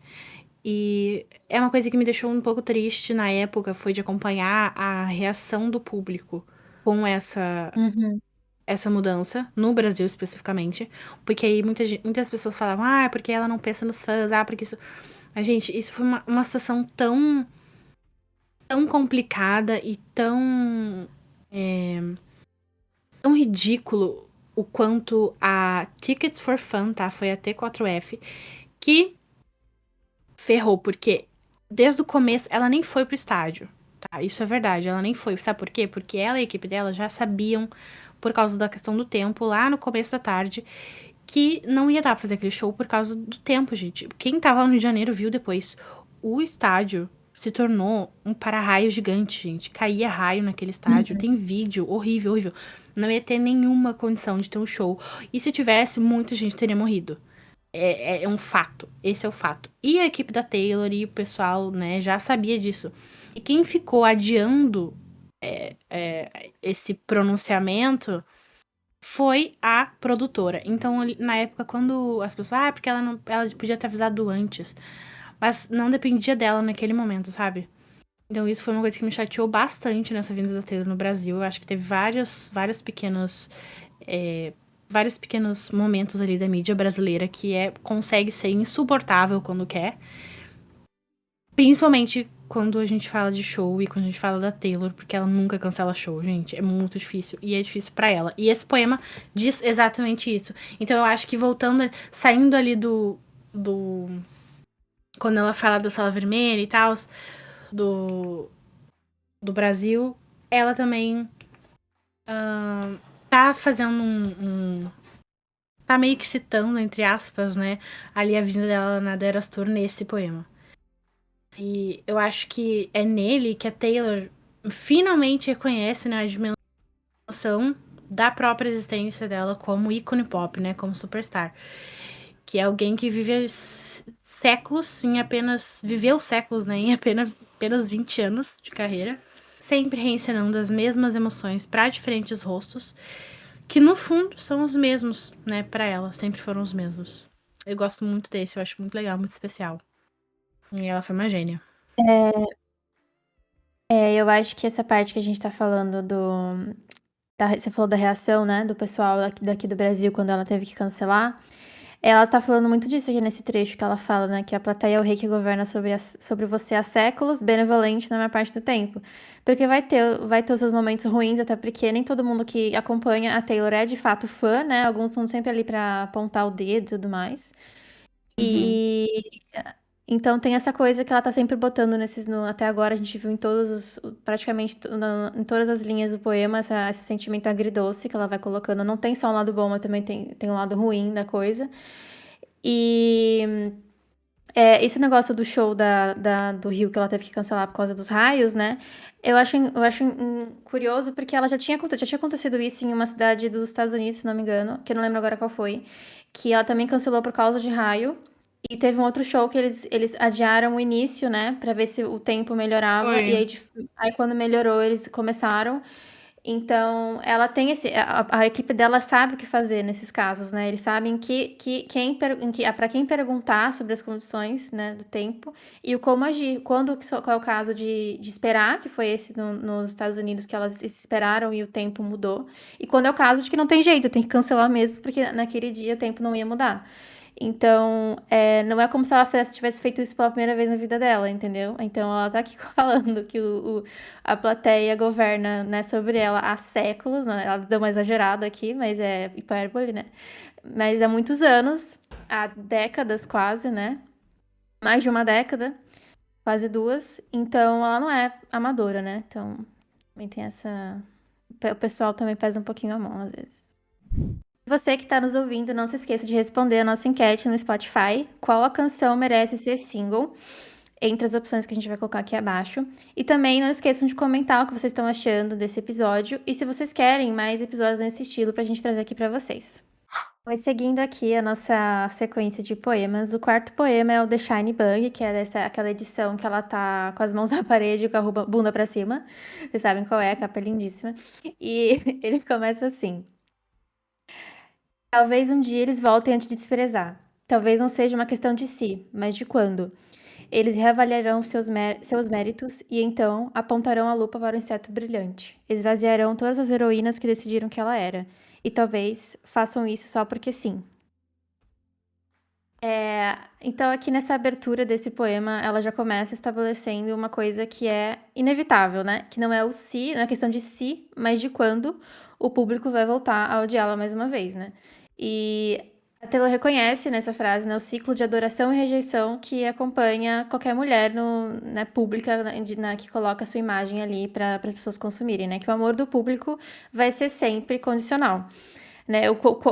E é uma coisa que me deixou um pouco triste na época, foi de acompanhar a reação do público com essa mudança, no Brasil especificamente, porque aí muitas pessoas falavam, porque ela não pensa nos fãs, porque isso... Mas, gente, isso foi uma situação tão tão complicada e tão ridículo o quanto a Tickets for Fun, tá? Foi a T4F, que ferrou, porque desde o começo ela nem foi pro estádio, tá? Isso é verdade, ela nem foi. Sabe por quê? Porque ela e a equipe dela já sabiam, por causa da questão do tempo, lá no começo da tarde, que não ia dar pra fazer aquele show por causa do tempo, gente. Quem tava lá no Rio de Janeiro viu depois. O estádio se tornou um para-raio gigante, gente. Caía raio naquele estádio. Tem vídeo horrível, horrível. Não ia ter nenhuma condição de ter um show. E se tivesse, muita gente teria morrido. É um fato. Esse é o fato. E a equipe da Taylor e o pessoal, né, já sabia disso. E quem ficou adiando esse pronunciamento foi a produtora. Então, na época, quando as pessoas, porque ela podia ter avisado antes. Mas não dependia dela naquele momento, sabe? Então, isso foi uma coisa que me chateou bastante nessa vinda da Taylor no Brasil. Eu acho que teve vários pequenos momentos ali da mídia brasileira que consegue ser insuportável quando quer. Principalmente quando a gente fala de show e quando a gente fala da Taylor, porque ela nunca cancela show, gente. É muito difícil. E é difícil pra ela. E esse poema diz exatamente isso. Então eu acho que saindo ali do quando ela fala da Sala Vermelha e tal, do Brasil, ela também tá fazendo tá meio que citando, entre aspas, né, ali a vinda dela na Eras Tour nesse poema. E eu acho que é nele que a Taylor finalmente reconhece, né, a dimensão da própria existência dela como ícone pop, né, como superstar. Que é alguém que viveu séculos viveu séculos, né, em apenas 20 anos de carreira, sempre reencenando as mesmas emoções para diferentes rostos, que no fundo são os mesmos, né, para ela, sempre foram os mesmos. Eu gosto muito desse, eu acho muito legal, muito especial. E ela foi uma gênia. Eu acho que essa parte que a gente tá falando você falou da reação, né, do pessoal daqui do Brasil quando ela teve que cancelar. Ela tá falando muito disso aqui nesse trecho que ela fala, né, que a plateia é o rei que governa sobre você há séculos, benevolente na maior parte do tempo. Porque vai ter os seus momentos ruins, até porque nem todo mundo que acompanha a Taylor é de fato fã, né? Alguns estão sempre ali pra apontar o dedo e tudo mais. E então tem essa coisa que ela tá sempre botando até agora a gente viu praticamente em todas as linhas do poema esse sentimento agridoce que ela vai colocando. Não tem só um lado bom, mas também tem um lado ruim da coisa. E esse negócio do show do Rio que ela teve que cancelar por causa dos raios, né? Eu acho curioso porque já tinha acontecido isso em uma cidade dos Estados Unidos, se não me engano, que eu não lembro agora qual foi, que ela também cancelou por causa de raio. E teve um outro show que eles adiaram o início, né, pra ver se o tempo melhorava. E Foi. aí quando melhorou, eles começaram. Então, ela tem a equipe dela sabe o que fazer nesses casos, né? Eles sabem para quem perguntar sobre as condições, né, do tempo e o como agir. Qual é o caso de esperar, que foi esse nos Estados Unidos que elas esperaram e o tempo mudou. E quando é o caso de que não tem jeito, tem que cancelar mesmo, porque naquele dia o tempo não ia mudar. Então, não é como se ela tivesse feito isso pela primeira vez na vida dela, entendeu? Então, ela tá aqui falando que a plateia governa, né, sobre ela há séculos, né? Ela deu uma exagerada aqui, mas é hipérbole, né? Mas há muitos anos, há décadas quase, né? Mais de uma década, quase duas. Então, ela não é amadora, né? Então, também tem essa... O pessoal também pesa um pouquinho a mão, às vezes. Você que está nos ouvindo, não se esqueça de responder a nossa enquete no Spotify. Qual a canção merece ser single? Entre as opções que a gente vai colocar aqui abaixo. E também não esqueçam de comentar o que vocês estão achando desse episódio e se vocês querem mais episódios nesse estilo pra gente trazer aqui pra vocês. Mas seguindo aqui a nossa sequência de poemas, o quarto poema é o The Shiny Bug, que é aquela edição que ela tá com as mãos na parede e com a bunda pra cima. Vocês sabem qual é, a capa é lindíssima. E ele começa assim: talvez um dia eles voltem a te desprezar. Talvez não seja uma questão de si, mas de quando. Eles reavaliarão seus méritos e então apontarão a lupa para o inseto brilhante. Esvaziarão todas as heroínas que decidiram que ela era. E talvez façam isso só porque sim. Então, aqui nessa abertura desse poema, ela já começa estabelecendo uma coisa que é inevitável, né? Que não é o se, não é questão de se, mas de quando o público vai voltar a odiá-la mais uma vez, né? E a Taylor reconhece nessa frase, né, o ciclo de adoração e rejeição que acompanha qualquer mulher né, pública, que coloca a sua imagem ali para as pessoas consumirem, né? Que o amor do público vai ser sempre condicional. Né,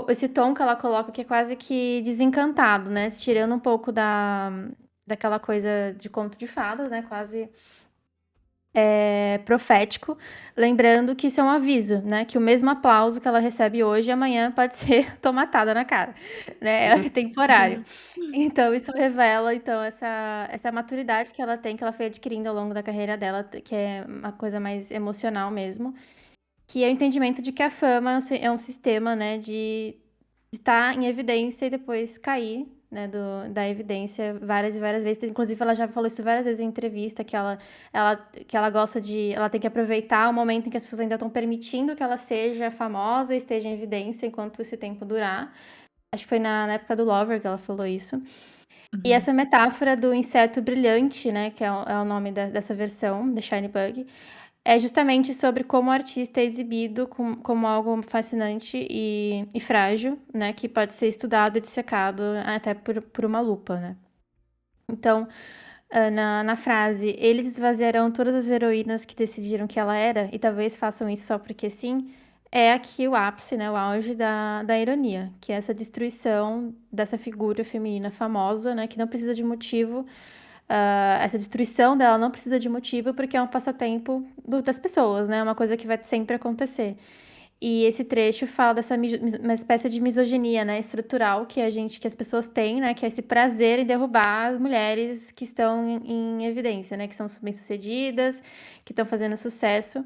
esse tom que ela coloca que é quase que desencantado, né? Tirando um pouco daquela coisa de conto de fadas, né? Quase profético, lembrando que isso é um aviso, né? Que o mesmo aplauso que ela recebe hoje, amanhã pode ser tomatada na cara, né? É temporário. Então, isso revela, então, essa maturidade que ela tem, que ela foi adquirindo ao longo da carreira dela, que é uma coisa mais emocional mesmo, que é o entendimento de que a fama é um sistema, né, de estar em evidência e depois cair, né, da evidência várias e várias vezes. Inclusive, ela já falou isso várias vezes em entrevista, que ela gosta de... Ela tem que aproveitar o momento em que as pessoas ainda estão permitindo que ela seja famosa e esteja em evidência enquanto esse tempo durar. Acho que foi na época do Lover que ela falou isso. E essa metáfora do inseto brilhante, né, que é o nome dessa versão, The Shiny Bug, é justamente sobre como o artista é exibido como algo fascinante e frágil, né? Que pode ser estudado e dissecado até por uma lupa, né? Então, na frase, eles esvaziarão todas as heroínas que decidiram que ela era, e talvez façam isso só porque sim, é aqui o ápice, né? O auge da ironia, que é essa destruição dessa figura feminina famosa, né? Que não precisa de motivo. Essa destruição dela não precisa de motivo porque é um passatempo das pessoas, né? É uma coisa que vai sempre acontecer. E esse trecho fala dessa uma espécie de misoginia, né, estrutural que as pessoas têm, né, que é esse prazer em derrubar as mulheres que estão em evidência, né, que são bem-sucedidas, que estão fazendo sucesso.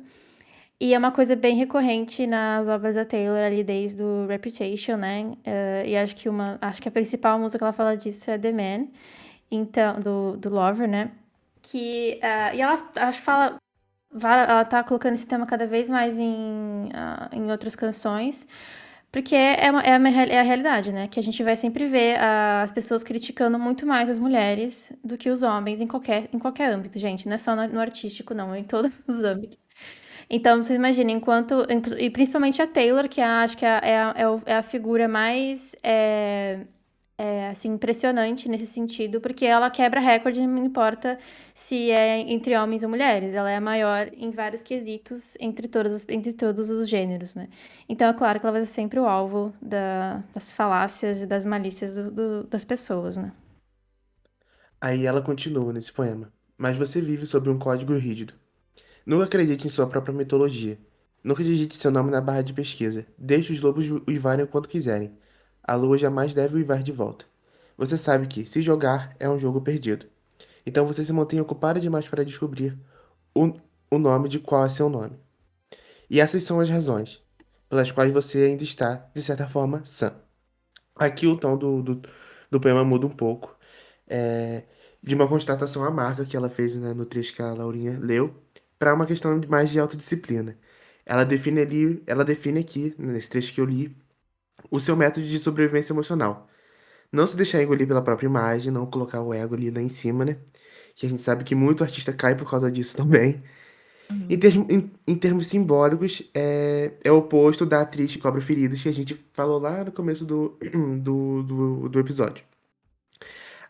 E é uma coisa bem recorrente nas obras da Taylor ali desde o Reputation, né? E acho que a principal música que ela fala disso é The Man, então, do Lover, né? E ela, acho, ela tá colocando esse tema cada vez mais em outras canções, porque é a realidade, né? Que a gente vai sempre ver as pessoas criticando muito mais as mulheres do que os homens em qualquer âmbito, gente. Não é só no artístico, não, é em todos os âmbitos. Então, vocês imaginem, e principalmente a Taylor, que acho que é a figura mais assim, impressionante nesse sentido, porque ela quebra recorde, não importa se é entre homens ou mulheres, ela é a maior em vários quesitos entre todos os gêneros, né? Então é claro que ela vai ser sempre o alvo das falácias e das malícias das pessoas, né? Aí ela continua nesse poema. Mas você vive sob um código rígido. Nunca acredite em sua própria mitologia. Nunca digite seu nome na barra de pesquisa. Deixe os lobos uivarem o quanto quiserem. A lua jamais deve uivar de volta. Você sabe que, se jogar, é um jogo perdido. Então você se mantém ocupado demais para descobrir o, o nome de qual é seu nome. E essas são as razões pelas quais você ainda está, de certa forma, sã. Aqui o tom do poema muda um pouco. É, de uma constatação amarga que ela fez, né, no trecho que a Laurinha leu, para uma questão mais de autodisciplina. Ela define aqui, nesse trecho que eu li, o seu método de sobrevivência emocional. Não se deixar engolir pela própria imagem, não colocar o ego ali lá em cima, né? Que a gente sabe que muito artista cai por causa disso também. Em termos simbólicos, é o oposto da atriz que cobra feridas que a gente falou lá no começo do episódio.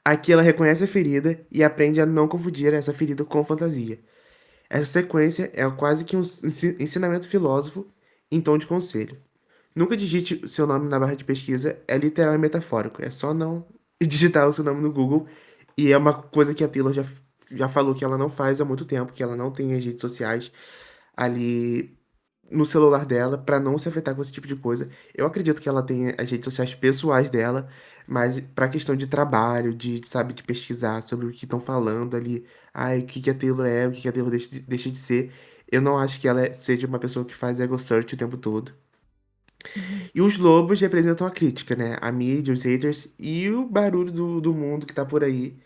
Aqui ela reconhece a ferida e aprende a não confundir essa ferida com fantasia. Essa sequência é quase que um ensinamento filósofo em tom de conselho. Nunca digite seu nome na barra de pesquisa, é literal e metafórico. É só não digitar o seu nome no Google. E é uma coisa que a Taylor já falou que ela não faz há muito tempo, que ela não tem as redes sociais ali no celular dela para não se afetar com esse tipo de coisa. Eu acredito que ela tem as redes sociais pessoais dela, mas para questão de trabalho, sabe, de pesquisar sobre o que estão falando ali, ai, o que que a Taylor é, o que que a Taylor deixa de ser, eu não acho que ela seja uma pessoa que faz ego search o tempo todo. E os lobos representam a crítica, né? A mídia, os haters e o barulho do mundo que tá por aí.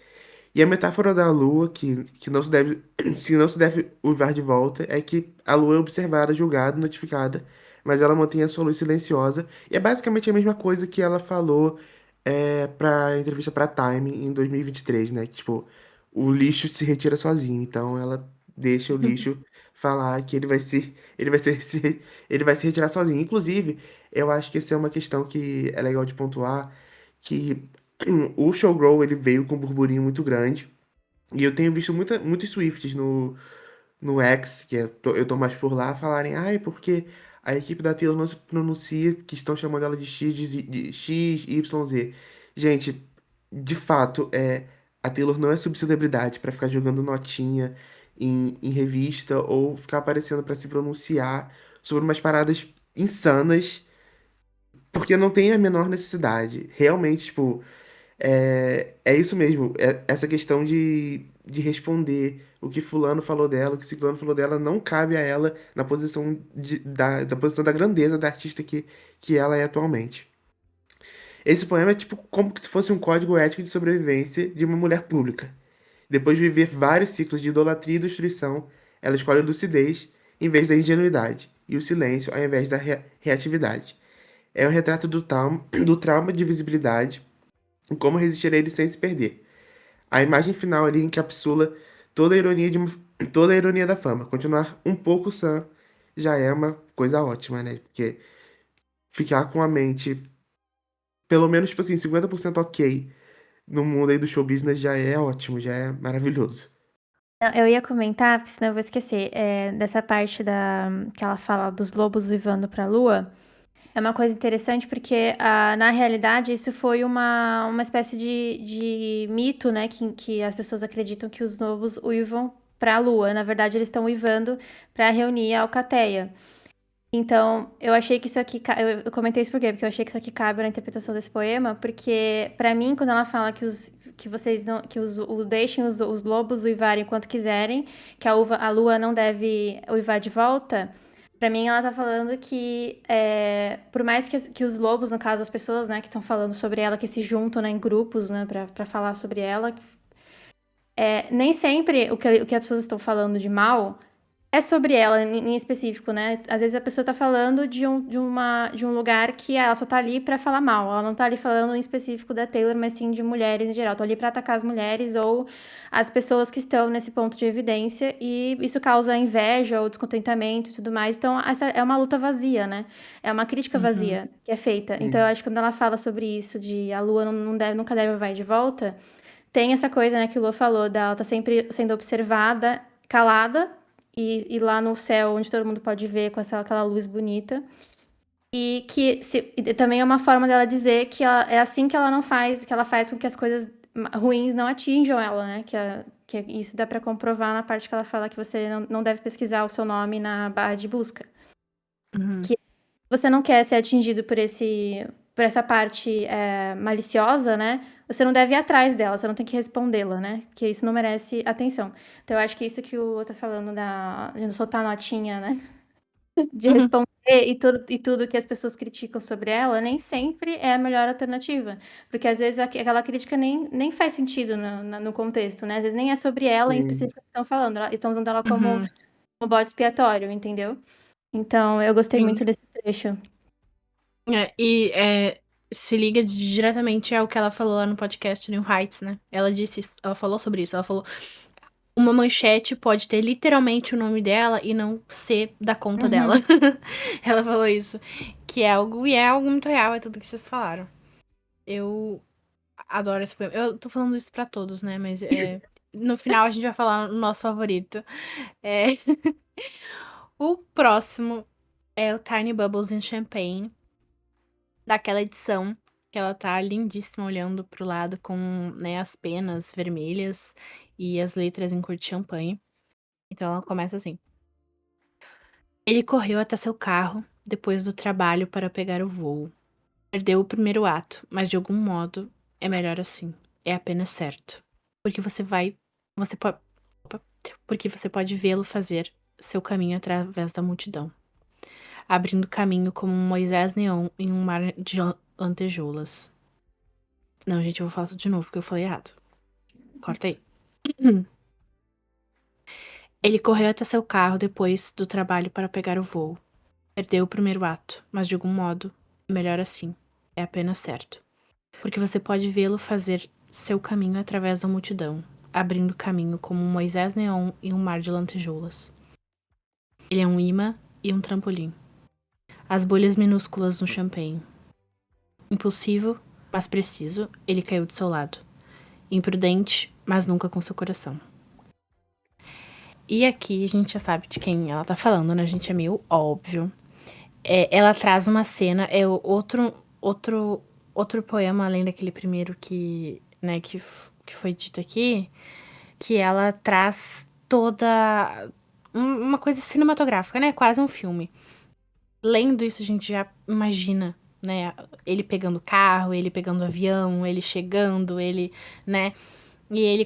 E a metáfora da lua, que não se deve, se não se deve uivar de volta, é que a lua é observada, julgada, notificada, mas ela mantém a sua luz silenciosa. E é basicamente a mesma coisa que ela falou, pra entrevista pra Time em 2023, né? Que, tipo, o lixo se retira sozinho. Então ela deixa o lixo falar que ele vai se retirar sozinho. Inclusive, eu acho que essa é uma questão que é legal de pontuar, que o Showgirl, ele veio com um burburinho muito grande. E eu tenho visto muitos Swifts no X, eu tô mais por lá, falarem, ai, porque a equipe da Taylor não se pronuncia, que estão chamando ela de de X, Y, Z. Gente, de fato, a Taylor não é subcelebridade pra ficar jogando notinha em revista ou ficar aparecendo pra se pronunciar sobre umas paradas insanas, porque não tem a menor necessidade. Realmente, tipo, é isso mesmo. Essa questão de responder o que fulano falou dela, o que ciclano falou dela, não cabe a ela na posição da posição da grandeza da artista que ela é atualmente. Esse poema é tipo como se fosse um código ético de sobrevivência de uma mulher pública. Depois de viver vários ciclos de idolatria e destruição, ela escolhe a lucidez em vez da ingenuidade, e o silêncio ao invés da reatividade. É um retrato do trauma de visibilidade e como resistir a ele sem se perder. A imagem final ali encapsula toda a ironia toda a ironia da fama. Continuar um pouco sã já é uma coisa ótima, né? Porque ficar com a mente, pelo menos, tipo assim, 50% ok no mundo aí do show business já é ótimo, já é maravilhoso. Não, eu ia comentar, porque senão eu vou esquecer, dessa parte que ela fala dos lobos uivando para a lua. É uma coisa interessante porque, na realidade, isso foi uma espécie de mito, né? Que as pessoas acreditam que os lobos uivam para a lua. Na verdade, eles estão uivando para reunir a alcateia. Então, eu achei que isso aqui. Eu comentei isso por quê? Porque eu achei que isso aqui cabe na interpretação desse poema, porque, pra mim, quando ela fala que vocês não. Que deixem os lobos uivarem quanto quiserem, que a lua não deve uivar de volta. Pra mim, ela tá falando que, por mais que os lobos, no caso, as pessoas, né, que estão falando sobre ela, que se juntam, né, em grupos, né, pra falar sobre ela, nem sempre o que as pessoas estão falando de mal é sobre ela em específico, né? Às vezes a pessoa tá falando de um lugar que ela só tá ali pra falar mal. Ela não tá ali falando em específico da Taylor, mas sim de mulheres em geral. Tô ali pra atacar as mulheres ou as pessoas que estão nesse ponto de evidência. E isso causa inveja ou descontentamento e tudo mais. Então, essa é uma luta vazia, né? É uma crítica Uhum. vazia que é feita. Então, eu Sim, acho que quando ela fala sobre isso, de a lua nunca deve vai de volta, tem essa coisa, né, que o Lua falou, dela tá sempre sendo observada, calada, e lá no céu, onde todo mundo pode ver com aquela luz bonita. E também é uma forma dela dizer que é assim que ela não faz, que ela faz com que as coisas ruins não atinjam ela, né? Que isso dá pra comprovar na parte que ela fala que você não deve pesquisar o seu nome na barra de busca. Uhum. Que você não quer ser atingido por essa parte maliciosa, né? Você não deve ir atrás dela, você não tem que respondê-la, né? Porque isso não merece atenção. Então, eu acho que isso que o Lua tá falando de não soltar notinha, né? De Uhum. responder e tudo que as pessoas criticam sobre ela, nem sempre é a melhor alternativa. Porque às vezes aquela crítica nem faz sentido no contexto, né? Às vezes nem é sobre ela em sim, específico que estão falando, estão usando ela como Uhum. bode expiatório, entendeu? Então, eu gostei Sim. muito desse trecho. Se liga diretamente ao que ela falou lá no podcast New Heights, né? Ela disse isso, ela falou sobre isso. Ela falou: uma manchete pode ter literalmente o nome dela e não ser da conta dela. Uhum. Ela falou isso. Que é algo muito real, é tudo que vocês falaram. Eu adoro esse poema. Eu tô falando isso pra todos, né? Mas no final a gente vai falar o nosso favorito. É, o próximo é o Tiny Bubbles in Champagne, daquela edição que ela tá lindíssima olhando pro lado com, né, as penas vermelhas e as letras em cor de champanhe. Então ela começa assim: ele correu até seu carro depois do trabalho para pegar o voo. Perdeu o primeiro ato, mas de algum modo é melhor assim. É apenas certo. Porque você pode, porque você pode vê-lo fazer seu caminho através da multidão, abrindo caminho como um Moisés Neon em um mar de lantejoulas. Não, gente, eu vou falar tudo de novo porque eu falei errado. Corta aí. Ele correu até seu carro depois do trabalho para pegar o voo. Perdeu o primeiro ato, mas de algum modo é melhor assim. É apenas certo. porque você pode vê-lo fazer seu caminho através da multidão, abrindo caminho como um Moisés Neon em um mar de lantejoulas. Ele é um imã e um trampolim. As bolhas minúsculas no champanhe. Impulsivo, mas preciso, ele caiu de seu lado. Imprudente, mas nunca com seu coração. E aqui a gente já sabe de quem ela tá falando, né? A gente é meio óbvio. Ela traz uma cena, outro poema, além daquele primeiro que foi dito aqui, que ela traz toda uma coisa cinematográfica, né? Quase um filme. Lendo isso, a gente já imagina, né? Ele pegando carro, ele pegando avião, ele chegando, ele, né? E ele,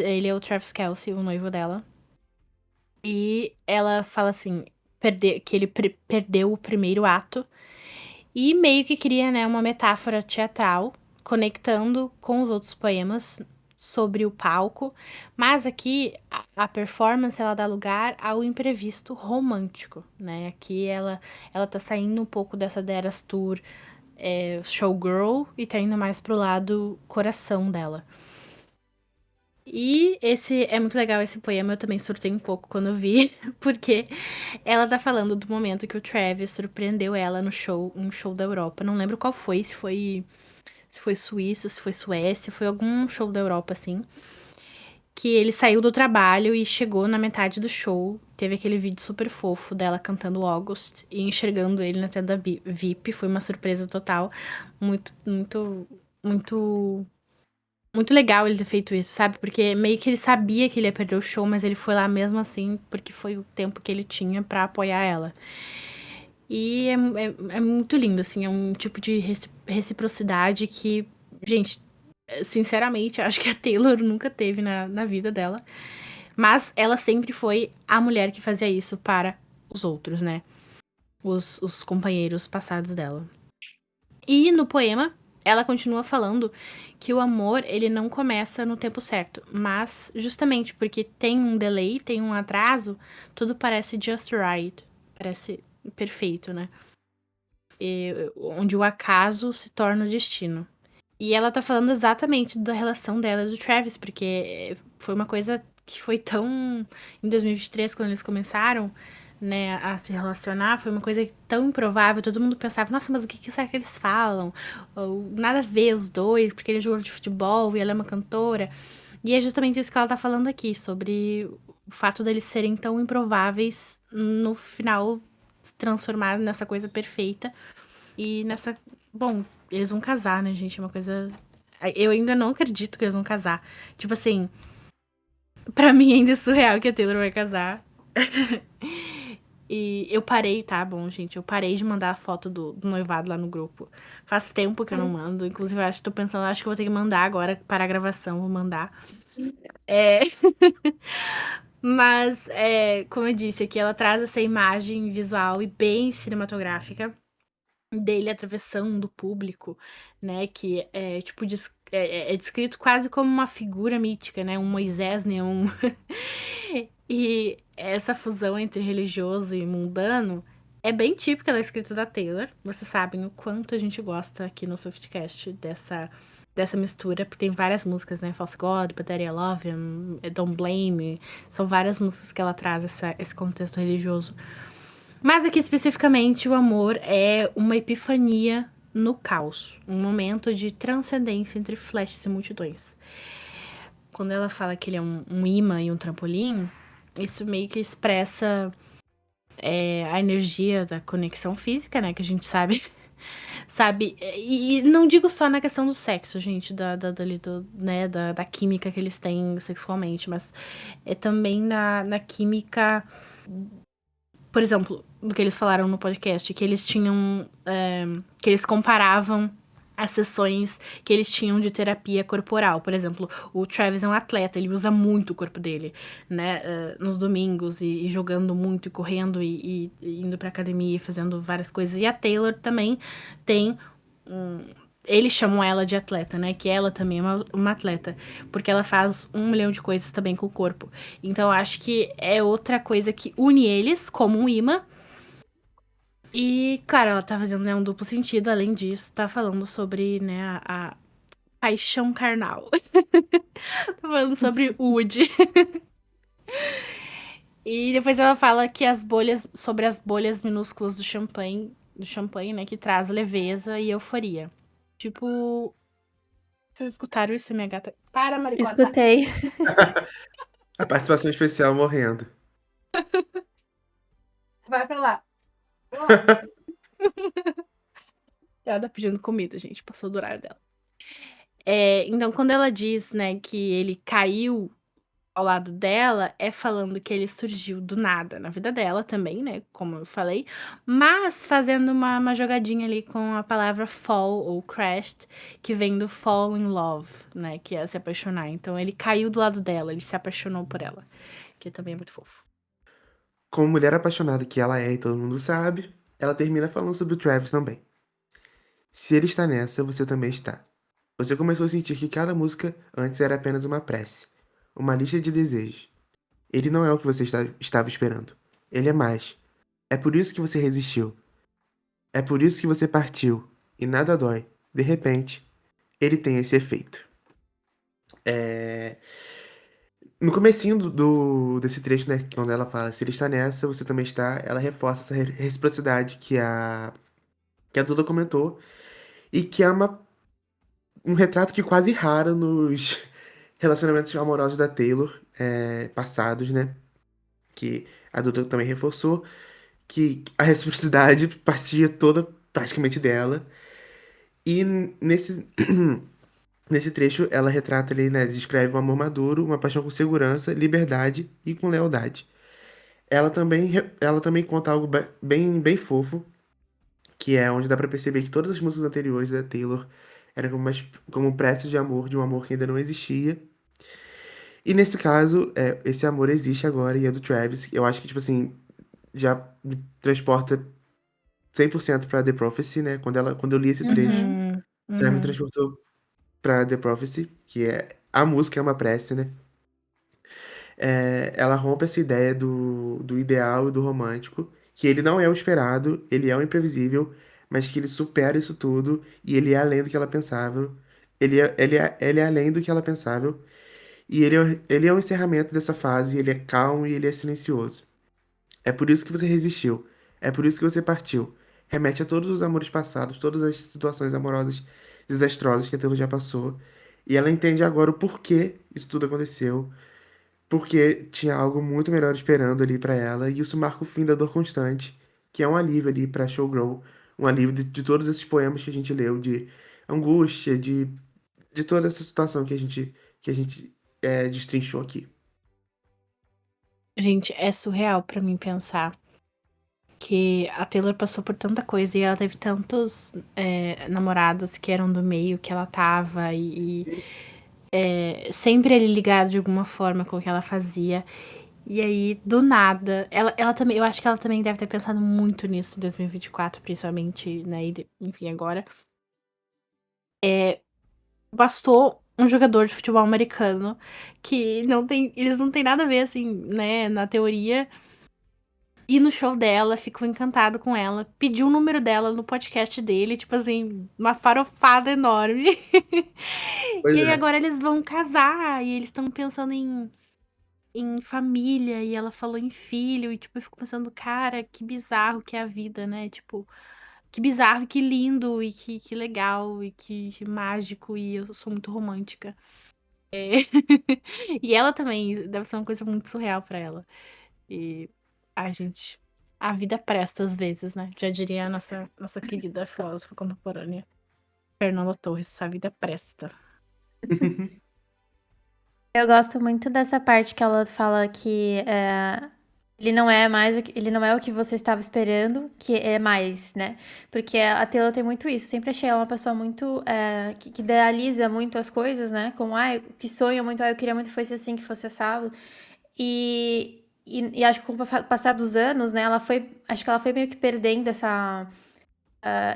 ele é o Travis Kelce, o noivo dela. E ela fala assim, que ele perdeu o primeiro ato. E meio que cria, né, uma metáfora teatral, conectando com os outros poemas sobre o palco. Mas aqui, a performance, ela dá lugar ao imprevisto romântico, né? Aqui ela tá saindo um pouco dessa Eras Tour showgirl e tá indo mais pro lado coração dela. E esse é muito legal, esse poema, eu também surtei um pouco quando eu vi, porque ela tá falando do momento que o Travis surpreendeu ela no show, um show da Europa. Não lembro qual foi, se foi Suíça, se foi Suécia, foi algum show da Europa, assim. Que ele saiu do trabalho e chegou na metade do show. Teve aquele vídeo super fofo dela cantando August e enxergando ele na tenda VIP. Foi uma surpresa total. Muito, muito, muito muito legal ele ter feito isso, sabe? Porque meio que ele sabia que ele ia perder o show, mas ele foi lá mesmo assim, porque foi o tempo que ele tinha pra apoiar ela. E é muito lindo, assim, é um tipo de reciprocidade que, gente, sinceramente, acho que a Taylor nunca teve na vida dela. Mas ela sempre foi a mulher que fazia isso para os outros, né? Os companheiros passados dela. E no poema, ela continua falando que o amor, ele não começa no tempo certo, mas justamente porque tem um delay, tem um atraso, tudo parece just right, parece perfeito, né? Onde o acaso se torna o destino. E ela tá falando exatamente da relação dela e do Travis, porque foi uma coisa que foi tão... Em 2023, quando eles começaram, né, a se relacionar, foi uma coisa tão improvável, todo mundo pensava, nossa, mas o que será que eles falam? Ou, nada a ver os dois, porque ele é jogador de futebol e ela é uma cantora. E é justamente isso que ela tá falando aqui, sobre o fato deles serem tão improváveis no final se transformar nessa coisa perfeita e nessa... Bom, eles vão casar, né, gente? É uma coisa... Eu ainda não acredito que eles vão casar. Tipo assim, pra mim ainda é surreal que a Taylor vai casar. E eu parei, tá bom, gente? Eu parei de mandar a foto do noivado lá no grupo. Faz tempo que eu não mando. Inclusive, eu tô pensando, acho que eu vou ter que mandar agora para a gravação. Vou mandar. Mas, como eu disse, aqui ela traz essa imagem visual e bem cinematográfica dele atravessando o público, né? Que é tipo é descrito quase como uma figura mítica, né? Um Moisés Neon. E essa fusão entre religioso e mundano é bem típica da escrita da Taylor. Vocês sabem o quanto a gente gosta aqui no Softcast dessa mistura, porque tem várias músicas, né? False God, But Daddy I Love Him, Don't Blame Me. São várias músicas que ela traz esse contexto religioso. Mas aqui especificamente o amor é uma epifania no caos, um momento de transcendência entre flashes e multidões. Quando ela fala que ele é um imã e um trampolim, isso meio que expressa a energia da conexão física, né, que a gente sabe, e não digo só na questão do sexo, gente, da química que eles têm sexualmente, mas é também na química... Por exemplo, do que eles falaram no podcast, que eles tinham... que eles comparavam as sessões que eles tinham de terapia corporal. Por exemplo, o Travis é um atleta, ele usa muito o corpo dele, né? Nos domingos, e jogando muito, e correndo, e indo pra academia, e fazendo várias coisas. E a Taylor também tem eles chamam ela de atleta, né? Que ela também é uma atleta. Porque ela faz 1 milhão de coisas também com o corpo. Então, eu acho que é outra coisa que une eles, como um imã. E, claro, ela tá fazendo, né, um duplo sentido, além disso, tá falando sobre, né, a paixão carnal. Tá falando sobre Woody. E depois ela fala que sobre as bolhas minúsculas do champanhe, né, que traz leveza e euforia. Tipo, vocês escutaram isso, minha gata? Para, maricota! Escutei. A participação especial morrendo. Vai pra lá. Vai lá. Ela tá pedindo comida, gente. Passou do horário dela. Então, quando ela diz, né, que ele caiu ao lado dela, é falando que ele surgiu do nada na vida dela também, né? Como eu falei, mas fazendo uma jogadinha ali com a palavra fall ou crashed, que vem do fall in love, né? Que é se apaixonar. Então ele caiu do lado dela, ele se apaixonou por ela, que também é muito fofo. Como mulher apaixonada que ela é e todo mundo sabe, ela termina falando sobre o Travis também. Se ele está nessa, você também está. Você começou a sentir que cada música antes era apenas uma prece, uma lista de desejos. Ele não é o que você estava esperando. Ele é mais. É por isso que você resistiu. É por isso que você partiu. E nada dói. De repente, ele tem esse efeito. É... No comecinho desse trecho, né, quando ela fala, se ele está nessa, você também está, ela reforça essa reciprocidade que a Duda comentou e que é um retrato que quase raro nos relacionamentos amorosos da Taylor passados, né? Que a Duda também reforçou que a reciprocidade partia toda praticamente dela. E nesse trecho ela retrata ali, né? Descreve um amor maduro, uma paixão com segurança, liberdade e com lealdade. Ela também conta algo bem fofo, que é onde dá pra perceber que todas as músicas anteriores da Taylor eram como preces de amor, de um amor que ainda não existia. E nesse caso, esse amor existe agora e é do Travis. Eu acho que, tipo assim, já me transporta 100% pra The Prophecy, né? Quando eu li esse trecho, Uhum, já me uhum. transportou pra The Prophecy, que é a música é uma prece, né? Ela rompe essa ideia do ideal e do romântico, que ele não é o esperado, ele é o imprevisível, mas que ele supera isso tudo e ele é além do que ela pensava. Ele é além do que ela pensava. E ele é o encerramento dessa fase, ele é calmo e ele é silencioso. É por isso que você resistiu. É por isso que você partiu. Remete a todos os amores passados, todas as situações amorosas desastrosas que a Taylor já passou. E ela entende agora o porquê isso tudo aconteceu. Porque tinha algo muito melhor esperando ali pra ela. E isso marca o fim da dor constante, que é um alívio ali pra Showgirl. Um alívio de todos esses poemas que a gente leu, de angústia, de toda essa situação que a gente destrinchou aqui. Gente, é surreal pra mim pensar que a Taylor passou por tanta coisa e ela teve tantos namorados que eram do meio que ela tava sempre ele ligado de alguma forma com o que ela fazia. E aí, do nada, ela também, eu acho que ela também deve ter pensado muito nisso em 2024, principalmente, né, enfim, agora. Bastou um jogador de futebol americano que eles não têm nada a ver, assim, né, na teoria, ir no show dela, ficou encantado com ela, pediu o número dela no podcast dele, tipo assim, uma farofada enorme. Pois E aí é. agora eles vão casar e eles estão pensando em família e ela falou em filho e tipo eu fico pensando, cara, que bizarro que é a vida, né? Tipo, que bizarro, que lindo e que legal e que mágico e eu sou muito romântica. É. E ela também deve ser uma coisa muito surreal pra ela. E a gente, a vida presta às vezes, né? Já diria a nossa querida filósofa contemporânea, Fernanda Torres, a vida presta. Eu gosto muito dessa parte que ela fala que ele não é mais ele não é o que você estava esperando, que é mais, né? Porque a Taylor tem muito isso. Sempre achei ela uma pessoa muito que idealiza muito as coisas, né? Como que sonha muito, eu queria muito que fosse assim, que fosse assado. E acho que com o passar dos anos, né? Acho que ela foi meio que perdendo essa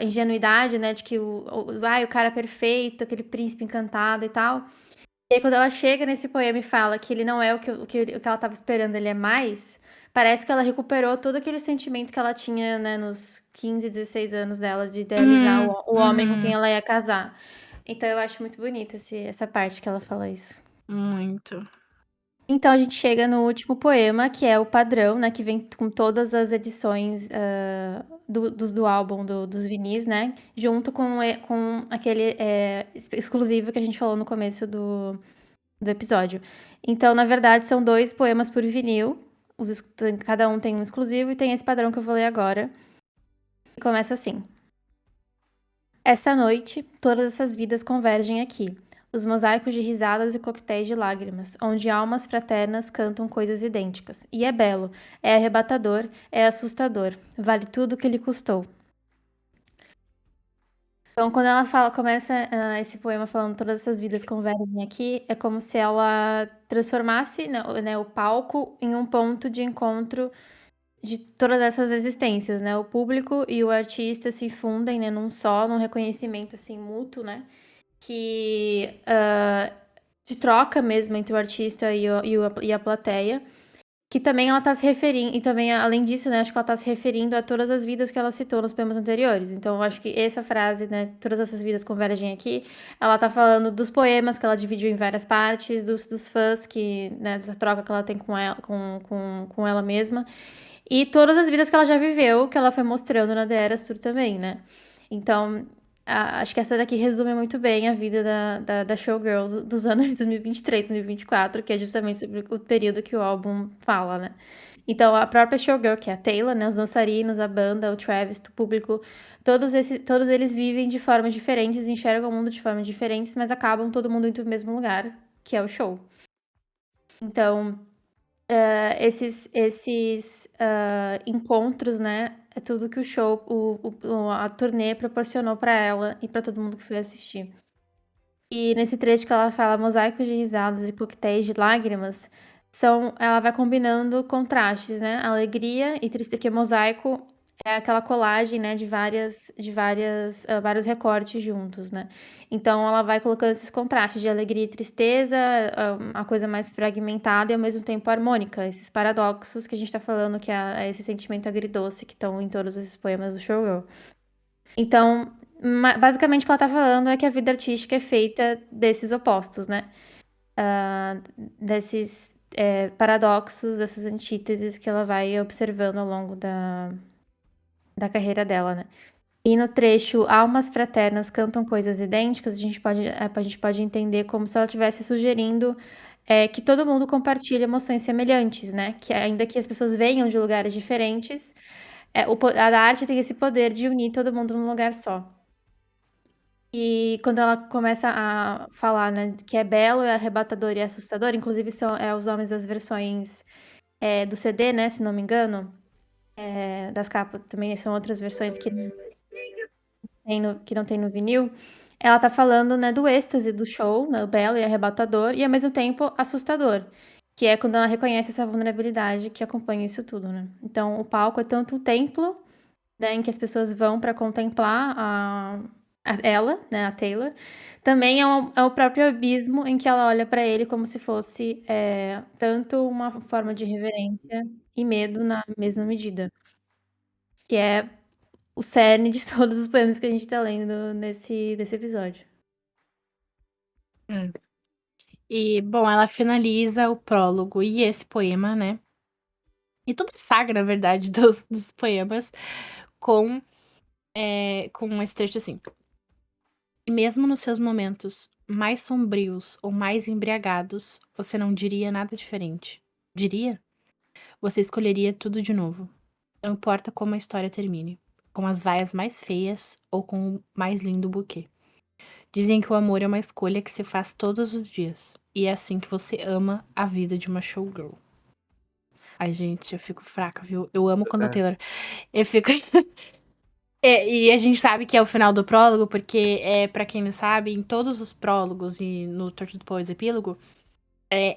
ingenuidade, né? De que o cara é perfeito, aquele príncipe encantado e tal. E aí, quando ela chega nesse poema e fala que ele não é o que ela estava esperando, ele é mais, parece que ela recuperou todo aquele sentimento que ela tinha, né, nos 15, 16 anos dela, de idealizar o homem com quem ela ia casar. Então, eu acho muito bonito essa parte que ela fala isso. Muito. Então, a gente chega no último poema, que é o padrão, né, que vem com todas as edições do álbum dos vinis, né, junto com aquele exclusivo que a gente falou no começo do episódio. Então, na verdade, são 2 poemas por vinil. Cada um tem um exclusivo e tem esse padrão que eu vou ler agora. E começa assim. Esta noite, todas essas vidas convergem aqui. Os mosaicos de risadas e coquetéis de lágrimas, onde almas fraternas cantam coisas idênticas. E é belo, é arrebatador, é assustador. Vale tudo o que lhe custou. Então, quando ela começa esse poema falando todas essas vidas convergem aqui, é como se ela transformasse, né, o palco em um ponto de encontro de todas essas existências, né? O público e o artista se fundem, né, num reconhecimento assim mútuo, né? Que de troca mesmo entre o artista e a plateia. Que também ela tá se referindo, e também, além disso, né, acho que ela tá se referindo a todas as vidas que ela citou nos poemas anteriores. Então, eu acho que essa frase, né, todas essas vidas convergem aqui, ela tá falando dos poemas que ela dividiu em várias partes, dos fãs, né, dessa troca que ela tem com ela mesma, e todas as vidas que ela já viveu, que ela foi mostrando na The Eras Tour também, né. Então, acho que essa daqui resume muito bem a vida da Showgirl dos anos 2023, 2024, que é justamente sobre o período que o álbum fala, né? Então, a própria Showgirl, que é a Taylor, né? Os dançarinos, a banda, o Travis, o público, todos eles vivem de formas diferentes, enxergam o mundo de formas diferentes, mas acabam todo mundo indo pro mesmo lugar, que é o show. Então, esses encontros, né? É tudo que o show, a turnê proporcionou pra ela e pra todo mundo que foi assistir. E nesse trecho que ela fala mosaicos de risadas e coquetéis de lágrimas, ela vai combinando contrastes, né? Alegria e tristeza, porque mosaico é aquela colagem, né, vários recortes juntos, né? Então ela vai colocando esses contrastes de alegria e tristeza, a coisa mais fragmentada e ao mesmo tempo harmônica, esses paradoxos que a gente tá falando, que é esse sentimento agridoce que estão em todos esses poemas do Showgirl. Então, basicamente o que ela tá falando é que a vida artística é feita desses opostos, né? Desses paradoxos, dessas antíteses que ela vai observando ao longo da carreira dela, né? E no trecho Almas Fraternas Cantam Coisas Idênticas, a gente pode entender como se ela estivesse sugerindo que todo mundo compartilha emoções semelhantes, né? Que ainda que as pessoas venham de lugares diferentes, a arte tem esse poder de unir todo mundo num lugar só. E quando ela começa a falar, né, que é belo, é arrebatador e é assustador, inclusive são os nomes das versões do CD, né, se não me engano, das capas também são outras versões que não tem no vinil. Ela tá falando, né, do êxtase do show, né, belo e arrebatador, e ao mesmo tempo assustador, que é quando ela reconhece essa vulnerabilidade que acompanha isso tudo, né. Então o palco é tanto um templo, né, em que as pessoas vão para contemplar ela, né, a Taylor, também é o próprio abismo em que ela olha para ele como se fosse tanto uma forma de reverência e medo na mesma medida. Que é o cerne de todos os poemas que a gente tá lendo nesse episódio. E, bom, ela finaliza o prólogo e esse poema, né? E toda a saga, na verdade, dos poemas com esse trecho assim. E mesmo nos seus momentos mais sombrios ou mais embriagados, você não diria nada diferente. Diria? Você escolheria tudo de novo. Não importa como a história termine, com as vaias mais feias ou com o mais lindo buquê. Dizem que o amor é uma escolha que se faz todos os dias, e é assim que você ama a vida de uma showgirl. Ai, gente, eu fico fraca, viu? Eu amo quando a Taylor. Eu fico. E a gente sabe que é o final do prólogo, porque, pra quem não sabe, em todos os prólogos e no Torture Poets Epílogo,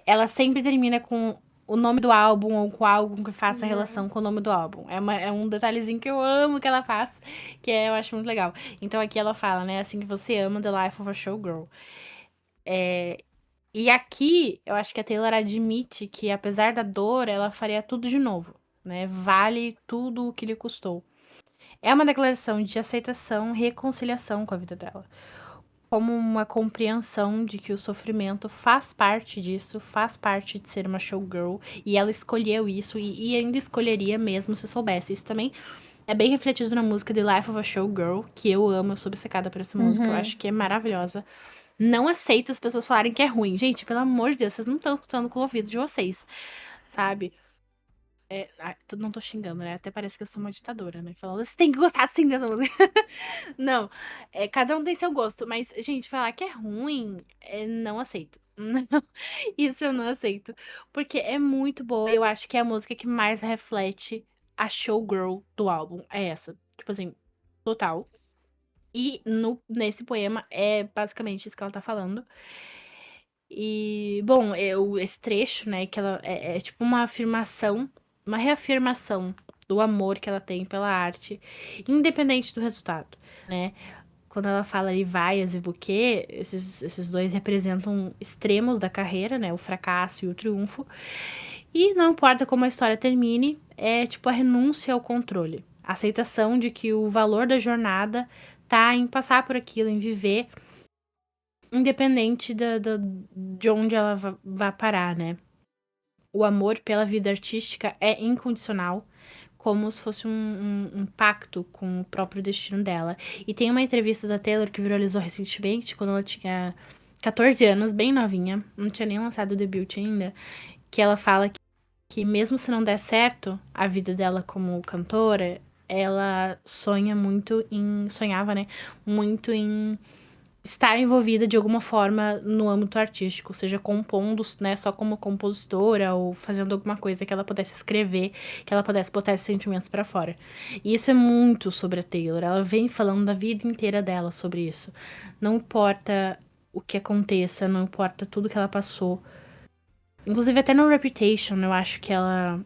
ela sempre termina com o nome do álbum ou com algo que faça relação com o nome do álbum. É um detalhezinho que eu amo que ela faz, que eu acho muito legal. Então aqui ela fala, né, assim que você ama The Life of a Showgirl. E aqui, eu acho que a Taylor admite que, apesar da dor, ela faria tudo de novo, né? Vale tudo o que lhe custou. É uma declaração de aceitação e reconciliação com a vida dela. Como uma compreensão de que o sofrimento faz parte disso, faz parte de ser uma showgirl, e ela escolheu isso e ainda escolheria mesmo se soubesse. Isso também é bem refletido na música The Life of a Showgirl, que eu amo, eu sou obcecada por essa música, eu Uhum. acho que é maravilhosa. Não aceito as pessoas falarem que é ruim. Gente, pelo amor de Deus, vocês não estão escutando com o ouvido de vocês, sabe? Não tô xingando, né? Até parece que eu sou uma ditadora, né? Falando, você tem que gostar sim dessa música. Não, cada um tem seu gosto, mas, gente, falar que é ruim, não aceito. Não, isso eu não aceito. Porque é muito boa. Eu acho que é a música que mais reflete a showgirl do álbum. É essa. Tipo assim, total. E nesse poema é basicamente isso que ela tá falando. E, bom, esse trecho, né, que ela é tipo uma afirmação, uma reafirmação do amor que ela tem pela arte, independente do resultado, né? Quando ela fala ali vaias e buquê, esses dois representam extremos da carreira, né? O fracasso e o triunfo. E não importa como a história termine, é tipo a renúncia ao controle. A aceitação de que o valor da jornada tá em passar por aquilo, em viver, independente de onde ela vá parar, né? O amor pela vida artística é incondicional, como se fosse um pacto com o próprio destino dela. E tem uma entrevista da Taylor que viralizou recentemente, quando ela tinha 14 anos, bem novinha, não tinha nem lançado o debut ainda, que ela fala que mesmo se não der certo a vida dela como cantora, ela sonhava, né, muito em estar envolvida de alguma forma no âmbito artístico, seja compondo, né, só como compositora ou fazendo alguma coisa que ela pudesse escrever, que ela pudesse botar esses sentimentos pra fora. E isso é muito sobre a Taylor. Ela vem falando da vida inteira dela sobre isso. Não importa o que aconteça, não importa tudo que ela passou. Inclusive até no Reputation, eu acho que ela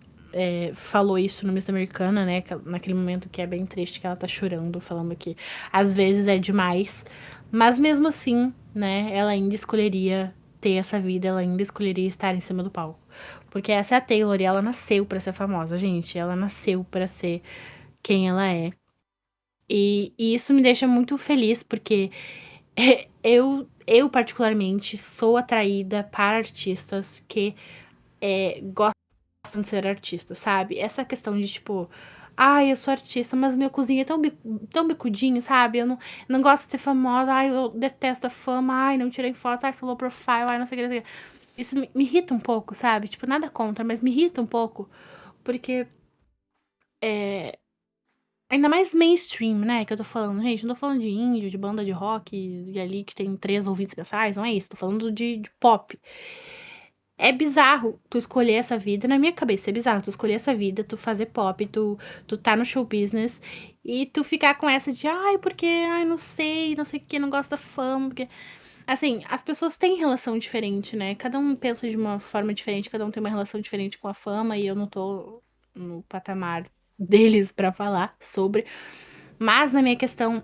falou isso no Miss Americana, né? Naquele momento que é bem triste, que ela tá chorando, falando que às vezes é demais. Mas mesmo assim, né? Ela ainda escolheria ter essa vida, ela ainda escolheria estar em cima do palco. Porque essa é a Taylor e ela nasceu pra ser famosa, gente. Ela nasceu pra ser quem ela é. E isso me deixa muito feliz, porque eu particularmente sou atraída para artistas que gostam de ser artista, sabe? Essa questão de tipo, ai, eu sou artista, mas meu cozinho é tão bicudinho, sabe? Eu não gosto de ser famosa, ai, eu detesto a fama, ai, não tirei fotos, ai, sou low profile, ai, não sei o que, não sei o que. Isso me irrita um pouco, sabe? Tipo, nada contra, mas me irrita um pouco, porque ainda mais mainstream, né? Que eu tô falando, gente, não tô falando de índio, de banda de rock e ali que tem 3 ouvintes especiais, não é isso, tô falando de pop. É bizarro tu escolher essa vida, na minha cabeça é bizarro tu escolher essa vida, tu fazer pop, tu tá no show business e tu ficar com essa de, ai, porque, ai, não sei o que, não gosto da fama, porque... Assim, as pessoas têm relação diferente, né? Cada um pensa de uma forma diferente, cada um tem uma relação diferente com a fama e eu não tô no patamar deles pra falar sobre. Mas na minha questão,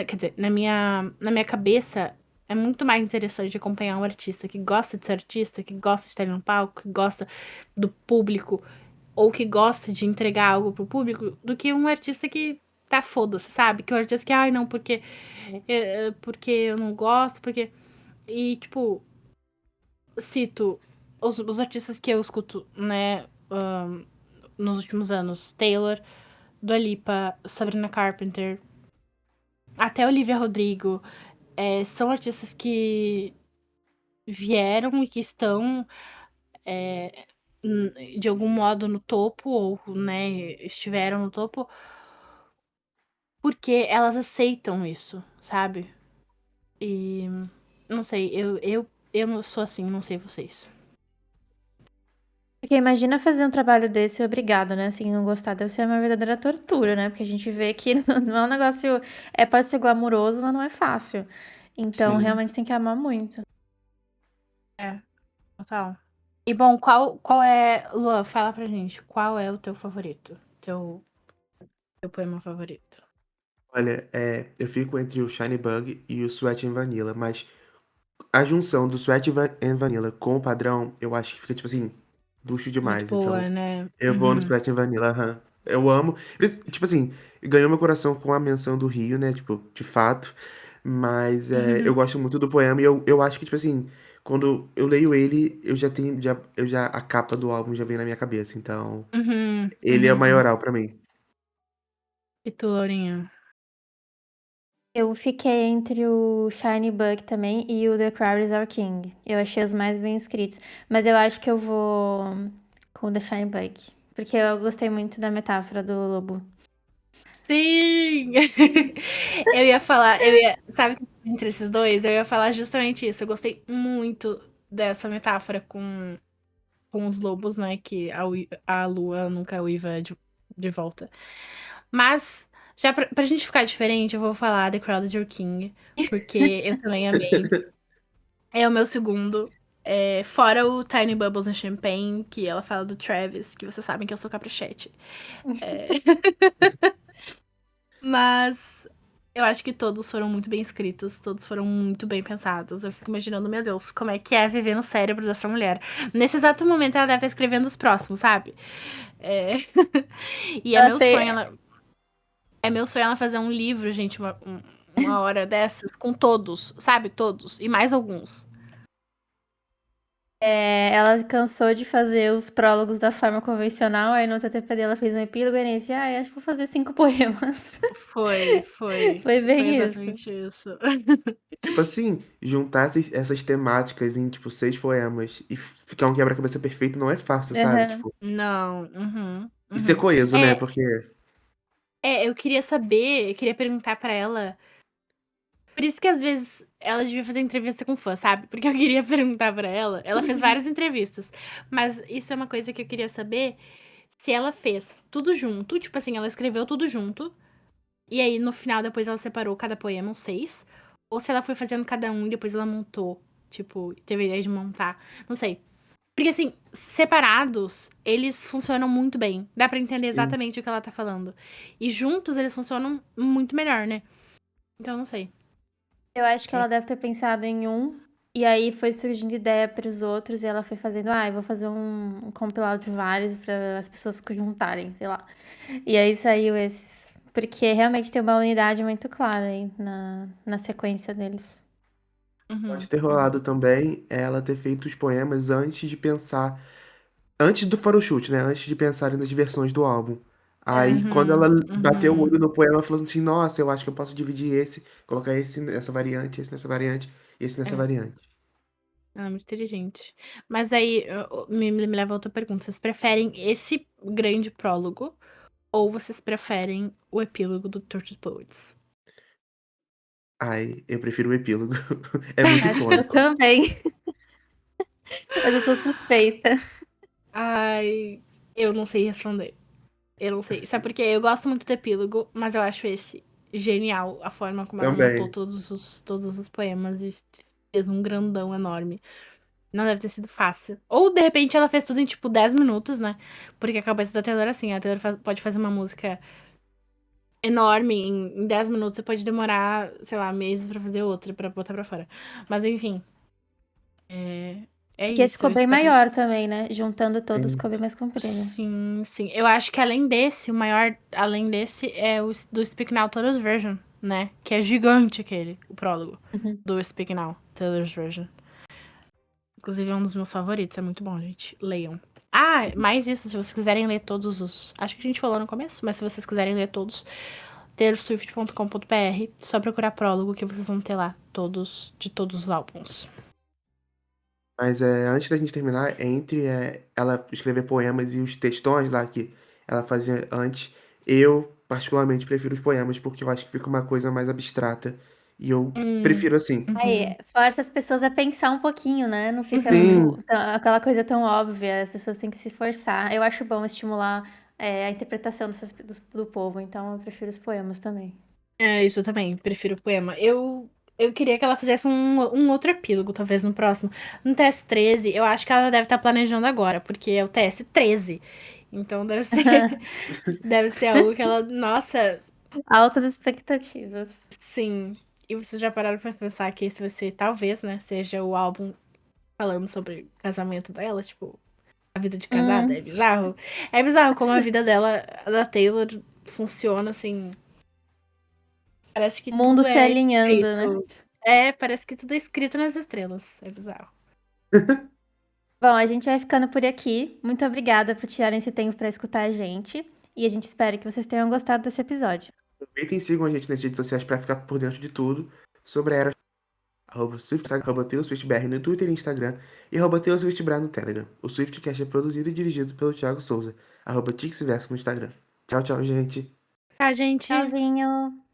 quer dizer, na minha cabeça, é muito mais interessante acompanhar um artista que gosta de ser artista, que gosta de estar no palco, que gosta do público, ou que gosta de entregar algo pro público, do que um artista que tá foda-se, sabe? Que o artista que, ai, não, porque eu não gosto, porque. E, tipo, cito os artistas que eu escuto, né, nos últimos anos: Taylor, Dua Lipa, Sabrina Carpenter, até Olivia Rodrigo. São artistas que vieram e que estão de algum modo no topo, ou, né, estiveram no topo, porque elas aceitam isso, sabe? E não sei, eu não sou assim, não sei vocês. Porque imagina fazer um trabalho desse obrigado, né? Assim, não gostar deve ser uma verdadeira tortura, né? Porque a gente vê que não é um negócio. Pode ser glamuroso, mas não é fácil. Então, Sim. realmente tem que amar muito. É, total. E bom, qual é, Luan, fala pra gente, qual é o teu favorito? Teu poema favorito? Olha, eu fico entre o Shiny Bug e o Sweat and Vanilla, mas a junção do Sweat and Vanilla com o padrão, eu acho que fica, tipo assim, luxo Muito demais. Então, boa, né? eu vou no Uhum. Sweat and Vanilla, aham. Eu amo. Tipo assim, ganhou meu coração com a menção do Rio, né? Tipo, de fato. Mas eu gosto muito do poema e eu acho que, tipo assim, quando eu leio ele, eu já tenho. A capa do álbum já vem na minha cabeça. Então, Uhum. ele é o Uhum. maioral pra mim. E tu, Laurinha? Eu fiquei entre o Shiny Bug também e o The Crowd is Our King. Eu achei os mais bem escritos. Mas eu acho que eu vou com o The Shiny Bug. Porque eu gostei muito da metáfora do lobo. Sim! Eu ia falar, sabe, entre esses dois, eu ia falar justamente isso. Eu gostei muito dessa metáfora com os lobos, né? Que a lua nunca uiva de volta. Mas, já pra gente ficar diferente, eu vou falar The Crowd is Your King, porque eu também amei. É o meu segundo. Fora o Tiny Bubbles and Champagne, que ela fala do Travis, que vocês sabem que eu sou caprichete. Mas eu acho que todos foram muito bem escritos, todos foram muito bem pensados. Eu fico imaginando, meu Deus, como é que é viver no cérebro dessa mulher. Nesse exato momento, ela deve estar escrevendo os próximos, sabe? É... E é Ela meu fez. sonho ela. É meu sonho ela fazer um livro, gente, uma hora dessas, com todos, sabe? Todos. E mais alguns. Ela cansou de fazer os prólogos da forma convencional, aí no TTPD ela fez um epílogo e disse, acho que vou fazer 5 poemas. Foi, foi. Foi Foi bem isso. exatamente isso. Tipo assim, juntar essas temáticas em, tipo, 6 poemas e ficar um quebra-cabeça perfeito não é fácil, sabe? Aham. Tipo, Não, uhum, e ser uhum. coeso, né? Porque. Eu queria saber, eu queria perguntar pra ela. Por isso que às vezes ela devia fazer entrevista com fã, sabe? Porque eu queria perguntar pra ela. Ela fez várias entrevistas, mas isso é uma coisa que eu queria saber se ela fez tudo junto, tipo assim, ela escreveu tudo junto, e aí no final depois ela separou cada poema, uns 6, ou se ela foi fazendo cada um e depois ela montou, tipo, teve a ideia de montar, não sei. Porque assim, separados, eles funcionam muito bem. Dá pra entender Sim, exatamente o que ela tá falando. E juntos eles funcionam muito melhor, né? Então não sei. Eu acho que É. ela deve ter pensado em um, e aí foi surgindo ideia para os outros, e ela foi fazendo, eu vou fazer um compilado de vários para as pessoas se juntarem, sei lá. E aí saiu esses. Porque realmente tem uma unidade muito clara aí na sequência deles. pode Uhum, ter uhum. rolado também ela ter feito os poemas antes de pensar. Antes do photoshoot, né? Antes de pensarem nas versões do álbum. Aí, quando ela Uhum, bateu o uhum. olho no poema, ela falou assim: Nossa, eu acho que eu posso dividir esse, colocar esse nessa variante, esse nessa variante, e esse nessa É, variante. ela é muito inteligente. Mas aí, me leva a outra pergunta. Vocês preferem esse grande prólogo ou vocês preferem o epílogo do Tortured Poets? Ai, eu prefiro o epílogo. É muito Acho que eu icônico. também, mas eu sou suspeita. Ai, eu não sei responder. Eu não sei. Sabe por quê? Eu gosto muito do epílogo, mas eu acho esse genial. A forma como ela montou Também. todos os poemas e fez um grandão enorme. Não deve ter sido fácil. Ou, de repente, ela fez tudo em, tipo, 10 minutos, né? Porque a cabeça da Taylor é assim. A Taylor pode fazer uma música enorme em 10 minutos. Você pode demorar, sei lá, meses pra fazer outra, pra botar pra fora. Mas, enfim. É, é Porque esse isso. ficou Eu bem espero. maior também, né? Juntando todos Sim. ficou bem mais comprido. Sim, sim. Eu acho que além desse, o maior, além desse, é o do Speak Now Taylor's Version, né? Que é gigante aquele, o prólogo Uhum. do Speak Now Taylor's Version. Inclusive é um dos meus favoritos, é muito bom, gente. Leiam. Ah, mais isso, se vocês quiserem ler todos os. Acho que a gente falou no começo, mas se vocês quiserem ler todos, taylorswift.com.br, só procurar prólogo que vocês vão ter lá todos, de todos os álbuns. Mas antes da gente terminar, entre ela escrever poemas e os textões lá que ela fazia antes, eu particularmente prefiro os poemas porque eu acho que fica uma coisa mais abstrata. E eu Hum, prefiro assim. uhum. Aí, força as pessoas a pensar um pouquinho, né? Não fica Uhum. Sim, aquela coisa tão óbvia, as pessoas têm que se forçar. Eu acho bom estimular a interpretação do povo, então eu prefiro os poemas também. É, isso eu também, prefiro o poema. Eu queria que ela fizesse um outro epílogo, talvez no próximo. No TS13, eu acho que ela deve estar planejando agora, porque é o TS13. Então deve ser, deve ser algo que ela. Nossa, Altas expectativas. sim. E vocês já pararam pra pensar que esse vai ser, talvez, né, seja o álbum falando sobre o casamento dela, tipo, a vida de casada? É bizarro. É bizarro como a vida dela, da Taylor, funciona, assim. Parece que O mundo tudo se é alinhando, né? escrito. É, parece que tudo é escrito nas estrelas. É bizarro. Bom, a gente vai ficando por aqui. Muito obrigada por tirarem esse tempo para escutar a gente. E a gente espera que vocês tenham gostado desse episódio. Aproveitem e sigam a gente nas redes sociais pra ficar por dentro de tudo sobre a era Swift, Taylor Swift BR no Twitter e Instagram e Taylor Swift Bra no Telegram. O Swiftcast é produzido e dirigido pelo Thiago Souza, @TixVerso no Instagram. Tchau, tchau, gente. A gente Tchauzinho!